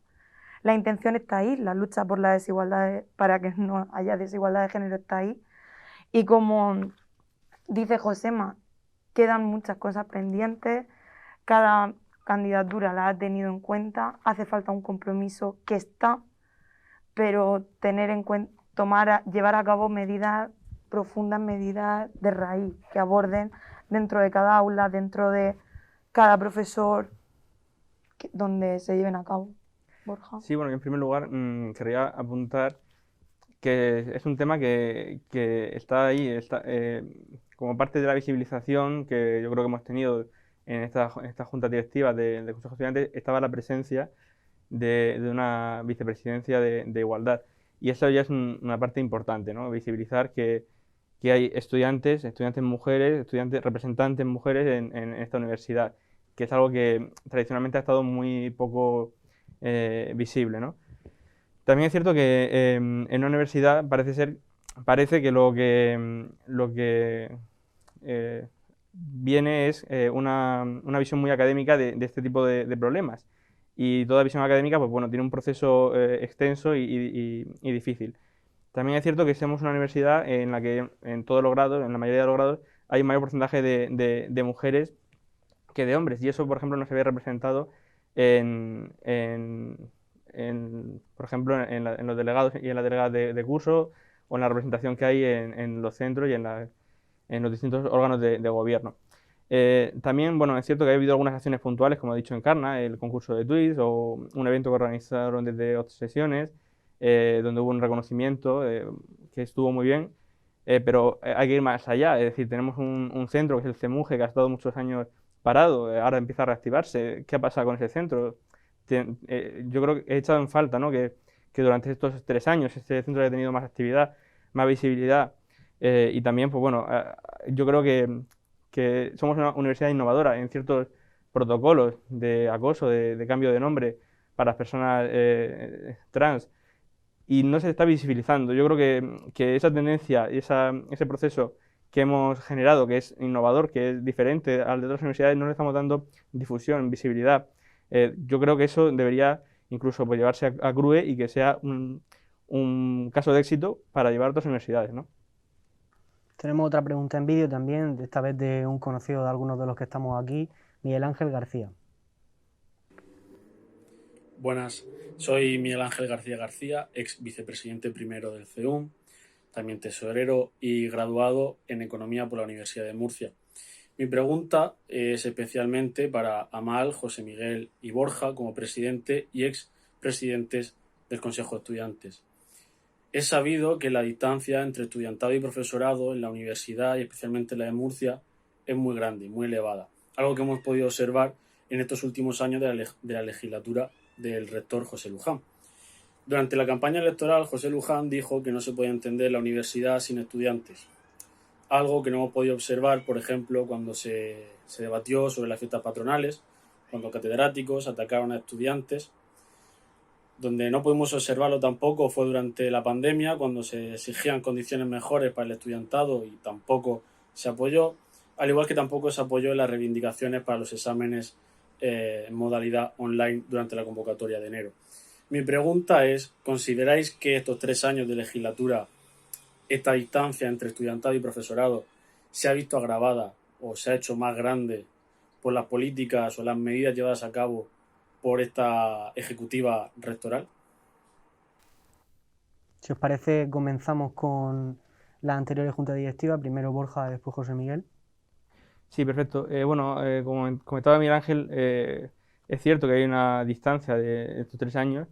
La intención está ahí, la lucha por la desigualdad, para que no haya desigualdad de género, está ahí. Y como dice Josema, quedan muchas cosas pendientes, cada candidatura la ha tenido en cuenta, hace falta un compromiso que está, pero tener en cuenta, llevar a cabo medidas profundas, medidas de raíz, que aborden dentro de cada aula, dentro de cada profesor, donde se lleven a cabo. Borja. Sí, bueno, yo en primer lugar querría apuntar que es un tema que está ahí, como parte de la visibilización que yo creo que hemos tenido en esta junta directiva de Consejo de Estudiantes, estaba la presencia de una vicepresidencia de igualdad. Y eso ya es una parte importante, ¿no? Visibilizar que hay estudiantes mujeres, representantes mujeres en esta universidad, que es algo que tradicionalmente ha estado muy poco visible, ¿no? También es cierto que en una universidad parece que lo que viene es una visión muy académica de este tipo de problemas. Y toda visión académica, pues bueno, tiene un proceso extenso y difícil. También es cierto que somos una universidad en la que en todos los grados, en la mayoría de los grados, hay un mayor porcentaje de mujeres que de hombres. Y eso, por ejemplo, no se ve representado por ejemplo, en los delegados y en las delegadas de curso, o en la representación que hay en los centros y en los distintos órganos de gobierno. También, bueno, es cierto que ha habido algunas acciones puntuales, como ha dicho Encarna, el concurso de tweets o un evento que organizaron desde otras sesiones, donde hubo un reconocimiento que estuvo muy bien, pero hay que ir más allá. Es decir, tenemos un centro que es el CEMUGE, que ha estado muchos años parado, ahora empieza a reactivarse. ¿Qué ha pasado con ese centro? Yo creo que he echado en falta, ¿no? que durante estos 3 años este centro haya tenido más actividad, más visibilidad, y también, pues bueno, yo creo que somos una universidad innovadora en ciertos protocolos de acoso, de cambio de nombre para las personas trans, y no se está visibilizando. Yo creo que esa tendencia y ese proceso que hemos generado, que es innovador, que es diferente al de otras universidades, no le estamos dando difusión, visibilidad. Yo creo que eso debería incluso pues, llevarse a CRUE y que sea un caso de éxito para llevar a otras universidades, ¿no? Tenemos otra pregunta en vídeo también, esta vez de un conocido de algunos de los que estamos aquí, Miguel Ángel García. Buenas, soy Miguel Ángel García García, ex vicepresidente primero del CEUM, también tesorero y graduado en Economía por la Universidad de Murcia. Mi pregunta es especialmente para Amal, José Miguel y Borja como presidente y ex presidentes del Consejo de Estudiantes. Es sabido que la distancia entre estudiantado y profesorado en la universidad y especialmente la de Murcia es muy grande, muy elevada, algo que hemos podido observar en estos últimos años de la legislatura del rector José Luján. Durante la campaña electoral, José Luján dijo que no se podía entender la universidad sin estudiantes, algo que no hemos podido observar, por ejemplo, cuando se debatió sobre las fiestas patronales, cuando catedráticos atacaron a estudiantes. Donde no pudimos observarlo tampoco fue durante la pandemia, cuando se exigían condiciones mejores para el estudiantado y tampoco se apoyó, al igual que tampoco se apoyó en las reivindicaciones para los exámenes en modalidad online durante la convocatoria de enero. Mi pregunta es, ¿consideráis que estos 3 años de legislatura, esta distancia entre estudiantado y profesorado, se ha visto agravada o se ha hecho más grande por las políticas o las medidas llevadas a cabo por esta ejecutiva rectoral? Si os parece, comenzamos con las anteriores juntas directivas, primero Borja, después José Miguel. Sí, perfecto. Como comentaba Miguel Ángel, es cierto que hay una distancia de estos 3 años,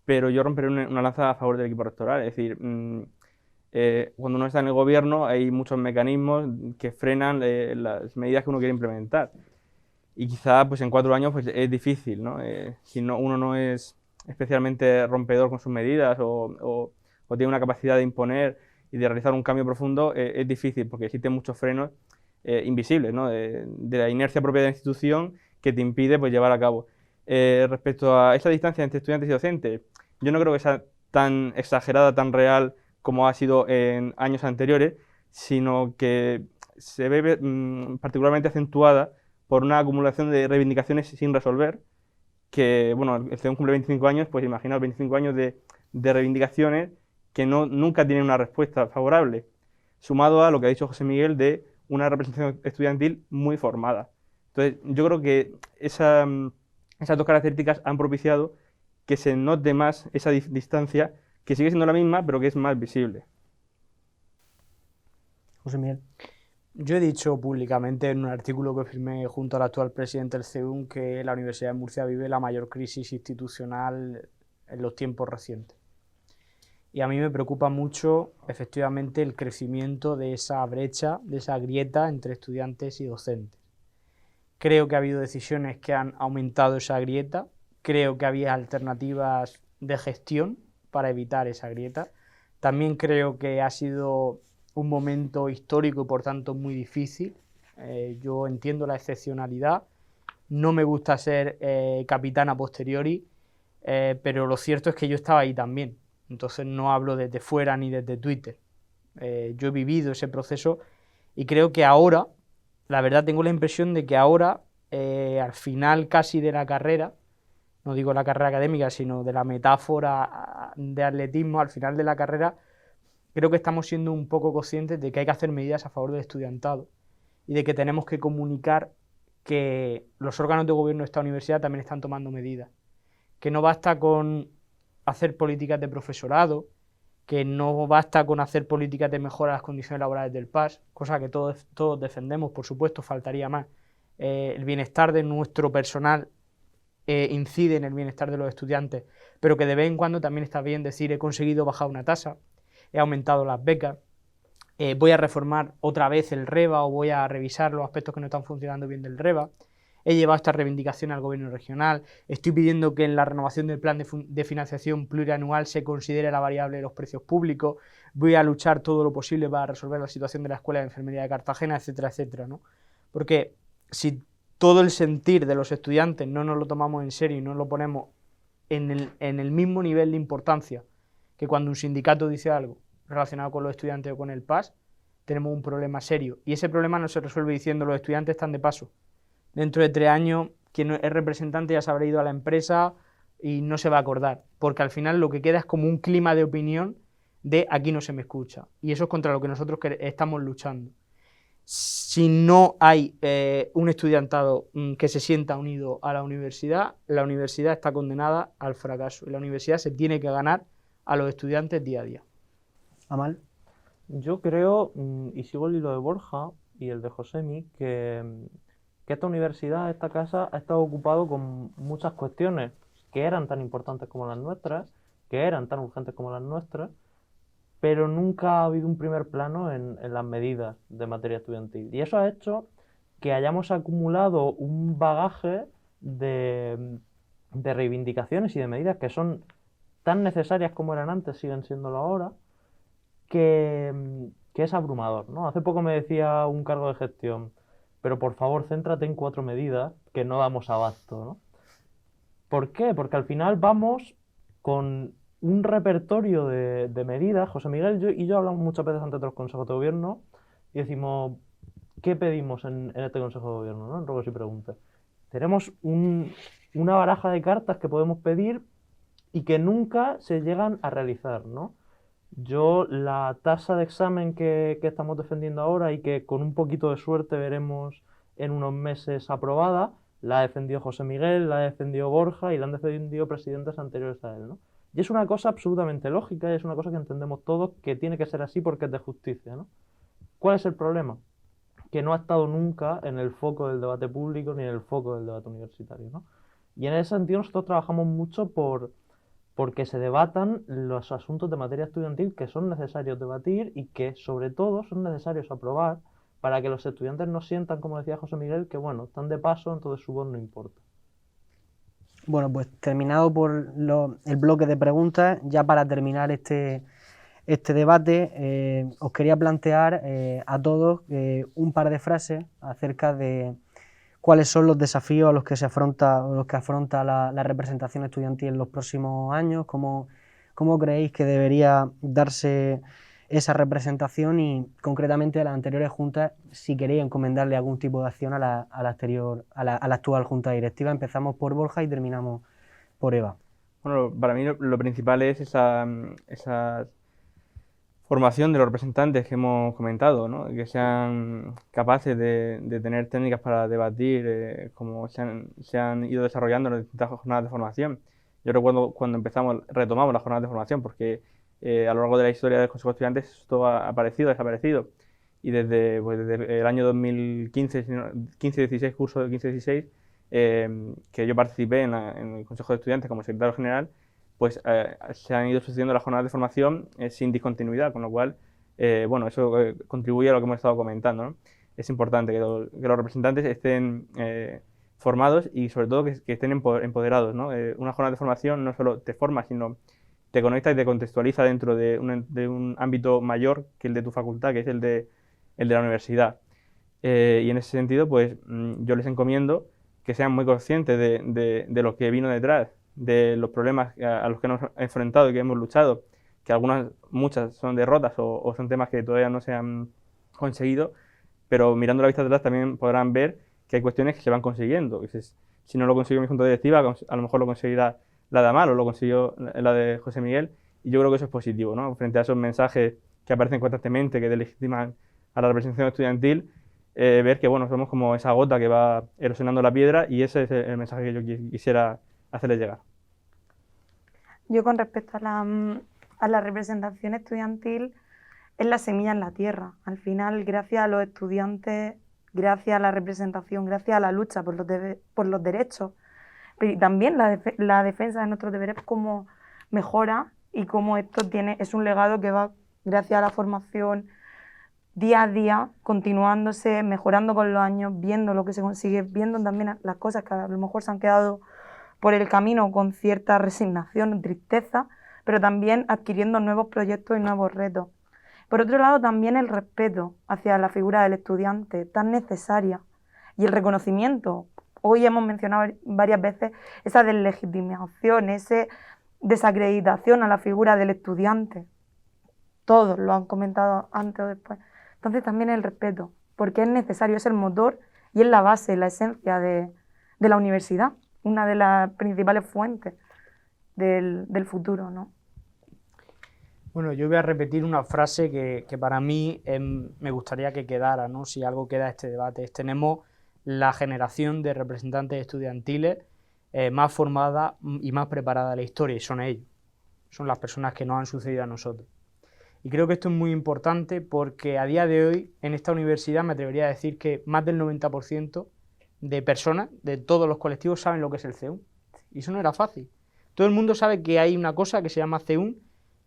pero yo romperé una lanza a favor del equipo rectoral. Es decir, cuando uno está en el gobierno hay muchos mecanismos que frenan las medidas que uno quiere implementar. Y quizá pues en 4 años pues, es difícil, ¿no? Si uno no es especialmente rompedor con sus medidas o tiene una capacidad de imponer y de realizar un cambio profundo, es difícil porque existen muchos frenos invisibles, ¿no? De la inercia propia de la institución que te impide pues, llevar a cabo. Respecto a esa distancia entre estudiantes y docentes, yo no creo que sea tan exagerada, tan real como ha sido en años anteriores, sino que se ve particularmente acentuada por una acumulación de reivindicaciones sin resolver, que, bueno, el CEUM cumple 25 años, pues imaginaos 25 años de reivindicaciones que nunca tienen una respuesta favorable, sumado a lo que ha dicho José Miguel de una representación estudiantil muy formada. Entonces, yo creo que esas 2 características han propiciado que se note más esa distancia, que sigue siendo la misma, pero que es más visible. José Miguel. Yo he dicho públicamente en un artículo que firmé junto al actual presidente del CEUM que la Universidad de Murcia vive la mayor crisis institucional en los tiempos recientes. Y a mí me preocupa mucho, efectivamente, el crecimiento de esa brecha, de esa grieta entre estudiantes y docentes. Creo que ha habido decisiones que han aumentado esa grieta, creo que había alternativas de gestión para evitar esa grieta. También creo que ha sido un momento histórico y por tanto muy difícil. Yo entiendo la excepcionalidad, no me gusta ser capitán a posteriori, pero lo cierto es que yo estaba ahí también, entonces no hablo desde fuera ni desde Twitter. Yo he vivido ese proceso y creo que ahora, la verdad tengo la impresión de que ahora, al final casi de la carrera, no digo la carrera académica, sino de la metáfora de atletismo, al final de la carrera, creo que estamos siendo un poco conscientes de que hay que hacer medidas a favor del estudiantado y de que tenemos que comunicar que los órganos de gobierno de esta universidad también están tomando medidas. Que no basta con hacer políticas de profesorado, que no basta con hacer políticas de mejora de las condiciones laborales del PAS, cosa que todos defendemos, por supuesto, faltaría más. El bienestar de nuestro personal incide en el bienestar de los estudiantes, pero que de vez en cuando también está bien decir he conseguido bajar una tasa, he aumentado las becas, voy a reformar otra vez el REBA o voy a revisar los aspectos que no están funcionando bien del REBA, he llevado esta reivindicación al gobierno regional, estoy pidiendo que en la renovación del plan de financiación plurianual se considere la variable de los precios públicos, voy a luchar todo lo posible para resolver la situación de la Escuela de Enfermería de Cartagena, etcétera, etcétera, ¿no? Porque si todo el sentir de los estudiantes no nos lo tomamos en serio y no lo ponemos en el mismo nivel de importancia que cuando un sindicato dice algo relacionado con los estudiantes o con el PAS, tenemos un problema serio. Y ese problema no se resuelve diciendo los estudiantes están de paso. Dentro de 3 años, quien es representante ya se habrá ido a la empresa y no se va a acordar, porque al final lo que queda es como un clima de opinión de aquí no se me escucha. Y eso es contra lo que nosotros estamos luchando. Si no hay un estudiantado que se sienta unido a la universidad está condenada al fracaso. Y la universidad se tiene que ganar a los estudiantes día a día. Amal. Yo creo, y sigo el hilo de Borja y el de Josemi, que esta universidad, esta casa, ha estado ocupado con muchas cuestiones que eran tan importantes como las nuestras, que eran tan urgentes como las nuestras, pero nunca ha habido un primer plano en las medidas de materia estudiantil. Y eso ha hecho que hayamos acumulado un bagaje de reivindicaciones y de medidas que son tan necesarias como eran antes, siguen siéndolo ahora, que es abrumador, ¿no? Hace poco me decía un cargo de gestión, pero por favor céntrate en 4 medidas que no damos abasto, ¿no? ¿Por qué? Porque al final vamos con un repertorio de medidas. José Miguel y yo hablamos muchas veces ante los consejos de gobierno y decimos, ¿qué pedimos en este consejo de gobierno, ¿no? En ruegos y preguntas. Tenemos una baraja de cartas que podemos pedir y que nunca se llegan a realizar, ¿no? Yo la tasa de examen que estamos defendiendo ahora y que con un poquito de suerte veremos en unos meses aprobada, la ha defendido José Miguel, la ha defendido Borja y la han defendido presidentes anteriores a él, ¿no? Y es una cosa absolutamente lógica y es una cosa que entendemos todos que tiene que ser así porque es de justicia, ¿no? ¿Cuál es el problema? Que no ha estado nunca en el foco del debate público ni en el foco del debate universitario, ¿no? Y en ese sentido nosotros trabajamos mucho porque se debatan los asuntos de materia estudiantil que son necesarios debatir y que sobre todo son necesarios aprobar para que los estudiantes no sientan, como decía José Miguel, que bueno, están de paso, entonces su voz no importa. Bueno, pues terminado por el bloque de preguntas, ya para terminar este debate, os quería plantear a todos un par de frases acerca de cuáles son los desafíos a los que afronta la representación estudiantil en los próximos años, cómo creéis que debería darse esa representación y concretamente a las anteriores juntas, si queréis encomendarle algún tipo de acción a la actual junta directiva. Empezamos por Borja y terminamos por Eva. Bueno, para mí lo principal es esa formación de los representantes que hemos comentado, ¿no? Que sean capaces de tener técnicas para debatir, como se han ido desarrollando en las distintas jornadas de formación. Yo recuerdo cuando retomamos las jornadas de formación, porque a lo largo de la historia del Consejo de Estudiantes esto ha aparecido, desaparecido. Y desde el año 2015-16, curso de 15-16, que yo participé en el Consejo de Estudiantes como secretario general, pues se han ido sucediendo las jornadas de formación sin discontinuidad, con lo cual, bueno, eso contribuye a lo que hemos estado comentando, ¿no? Es importante que los representantes estén formados y sobre todo que estén empoderados, ¿no? Una jornada de formación no solo te forma, sino te conecta y te contextualiza dentro de un ámbito mayor que el de tu facultad, que es el de la universidad. Y en ese sentido, pues yo les encomiendo que sean muy conscientes de lo que vino detrás, de los problemas a los que nos hemos enfrentado y que hemos luchado, que muchas son derrotas o son temas que todavía no se han conseguido, pero mirando la vista atrás también podrán ver que hay cuestiones que se van consiguiendo. Si no lo consiguió mi junta directiva, a lo mejor lo conseguirá la de Amal o lo consiguió la de José Miguel, y yo creo que eso es positivo, ¿no? Frente a esos mensajes que aparecen constantemente, que delegitiman a la representación estudiantil, ver que bueno, somos como esa gota que va erosionando la piedra, y ese es el mensaje que yo quisiera hacerles llegar. Yo con respecto a la representación estudiantil, es la semilla en la tierra. Al final, gracias a los estudiantes, gracias a la representación, gracias a la lucha por los derechos, pero también la defensa de nuestros deberes como mejora y como esto es un legado que va gracias a la formación día a día, continuándose, mejorando con los años, viendo lo que se consigue, viendo también las cosas que a lo mejor se han quedado por el camino con cierta resignación, tristeza, pero también adquiriendo nuevos proyectos y nuevos retos. Por otro lado, también el respeto hacia la figura del estudiante, tan necesaria y el reconocimiento. Hoy hemos mencionado varias veces esa deslegitimación, esa desacreditación a la figura del estudiante. Todos lo han comentado antes o después. Entonces también el respeto, porque es necesario, es el motor y es la base, la esencia de la universidad, una de las principales fuentes del futuro, ¿no? Bueno, yo voy a repetir una frase que para mí me gustaría que quedara, ¿no? Si algo queda de este debate, es tenemos la generación de representantes estudiantiles más formada y más preparada de la historia, y son ellos, son las personas que nos han sucedido a nosotros. Y creo que esto es muy importante porque a día de hoy en esta universidad me atrevería a decir que más del 90% de personas de todos los colectivos saben lo que es el CEUM, y eso no era fácil. Todo el mundo sabe que hay una cosa que se llama CEUM,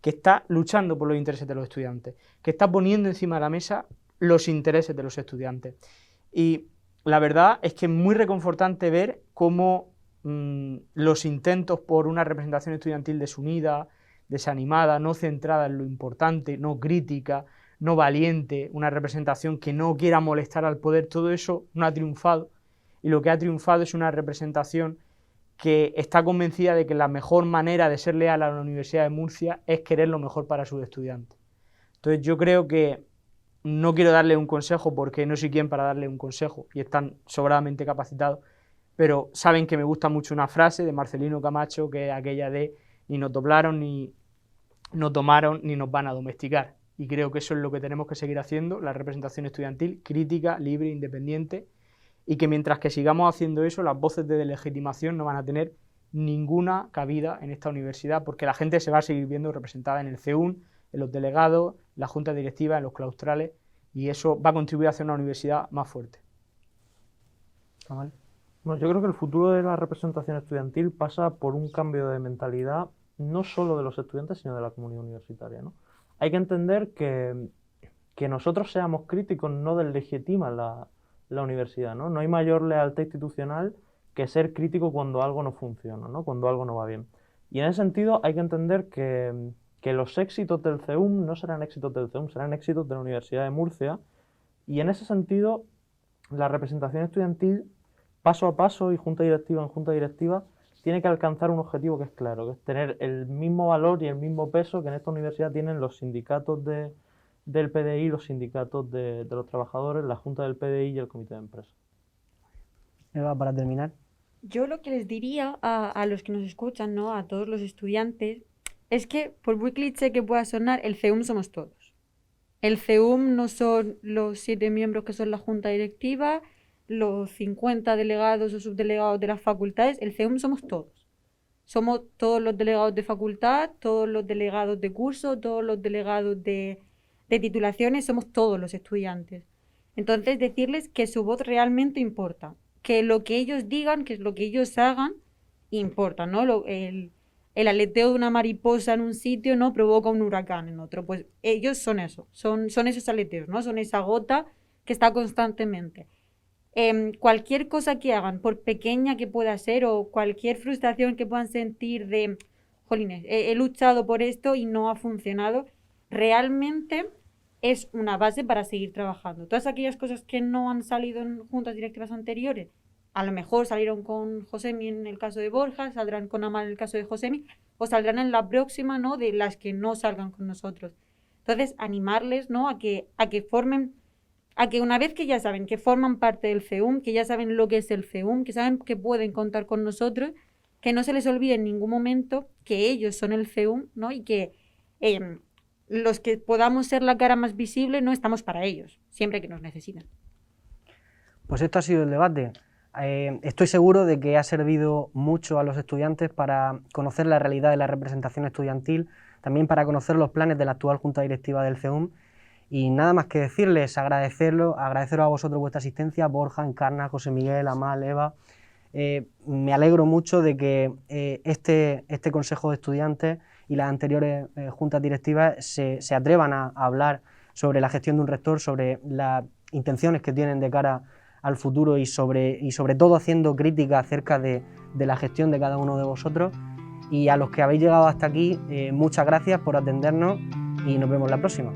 que está luchando por los intereses de los estudiantes, que está poniendo encima de la mesa los intereses de los estudiantes. Y la verdad es que es muy reconfortante ver cómo los intentos por una representación estudiantil desunida, desanimada, no centrada en lo importante, no crítica, no valiente, una representación que no quiera molestar al poder, todo eso no ha triunfado. Y lo que ha triunfado es una representación que está convencida de que la mejor manera de ser leal a la Universidad de Murcia es querer lo mejor para sus estudiantes. Entonces yo creo que no quiero darle un consejo porque no soy quien para darle un consejo y están sobradamente capacitados, pero saben que me gusta mucho una frase de Marcelino Camacho, que es aquella de ni nos doblaron, ni nos tomaron, ni nos van a domesticar. Y creo que eso es lo que tenemos que seguir haciendo, la representación estudiantil, crítica, libre, independiente, y que mientras que sigamos haciendo eso, las voces de deslegitimación no van a tener ninguna cabida en esta universidad, porque la gente se va a seguir viendo representada en el CEUM, en los delegados, en la junta directiva, en los claustrales, y eso va a contribuir a hacer una universidad más fuerte. Bueno, yo creo que el futuro de la representación estudiantil pasa por un cambio de mentalidad, no solo de los estudiantes, sino de la comunidad universitaria, ¿no? Hay que entender que nosotros seamos críticos no deslegitima la universidad, ¿no? No hay mayor lealtad institucional que ser crítico cuando algo no funciona, ¿no? Cuando algo no va bien. Y en ese sentido hay que entender que los éxitos del CEUM no serán éxitos del CEUM, serán éxitos de la Universidad de Murcia. Y en ese sentido, la representación estudiantil, paso a paso y junta directiva en junta directiva, tiene que alcanzar un objetivo que es claro, que es tener el mismo valor y el mismo peso que en esta universidad tienen los sindicatos del PDI, los sindicatos de los trabajadores, la junta del PDI y el comité de empresa. Eva, para terminar. Yo lo que les diría a los que nos escuchan, ¿no? A todos los estudiantes, es que por muy cliché que pueda sonar, el CEUM somos todos. El CEUM no son los 7 miembros que son la junta directiva, los 50 delegados o subdelegados de las facultades, el CEUM somos todos. Somos todos los delegados de facultad, todos los delegados de curso, todos los delegados de titulaciones, somos todos los estudiantes. Entonces, decirles que su voz realmente importa, que lo que ellos digan, que lo que ellos hagan, importa, ¿no? El aleteo de una mariposa en un sitio no provoca un huracán en otro. Pues ellos son eso, son esos aleteos, ¿no? Son esa gota que está constantemente. Cualquier cosa que hagan, por pequeña que pueda ser, o cualquier frustración que puedan sentir de, jolines, he luchado por esto y no ha funcionado, realmente es una base para seguir trabajando. Todas aquellas cosas que no han salido en juntas directivas anteriores, a lo mejor salieron con Josemi en el caso de Borja, saldrán con Amal en el caso de Josemi, o saldrán en la próxima, ¿no? De las que no salgan con nosotros. Entonces, animarles, ¿no? a que formen, a que una vez que ya saben que forman parte del CEUM, que ya saben lo que es el CEUM, que saben que pueden contar con nosotros, que no se les olvide en ningún momento que ellos son el CEUM, ¿no? Y que los que podamos ser la cara más visible no estamos para ellos, siempre que nos necesitan. Pues esto ha sido el debate. Estoy seguro de que ha servido mucho a los estudiantes para conocer la realidad de la representación estudiantil, también para conocer los planes de la actual Junta Directiva del CEUM. Y nada más que decirles, agradeceros a vosotros vuestra asistencia, Borja, Encarna, José Miguel, Amal, Eva. Me alegro mucho de que este Consejo de Estudiantes y las anteriores juntas directivas se atrevan a hablar sobre la gestión de un rector, sobre las intenciones que tienen de cara al futuro y sobre todo haciendo crítica acerca de la gestión de cada uno de vosotros. Y a los que habéis llegado hasta aquí, muchas gracias por atendernos y nos vemos la próxima.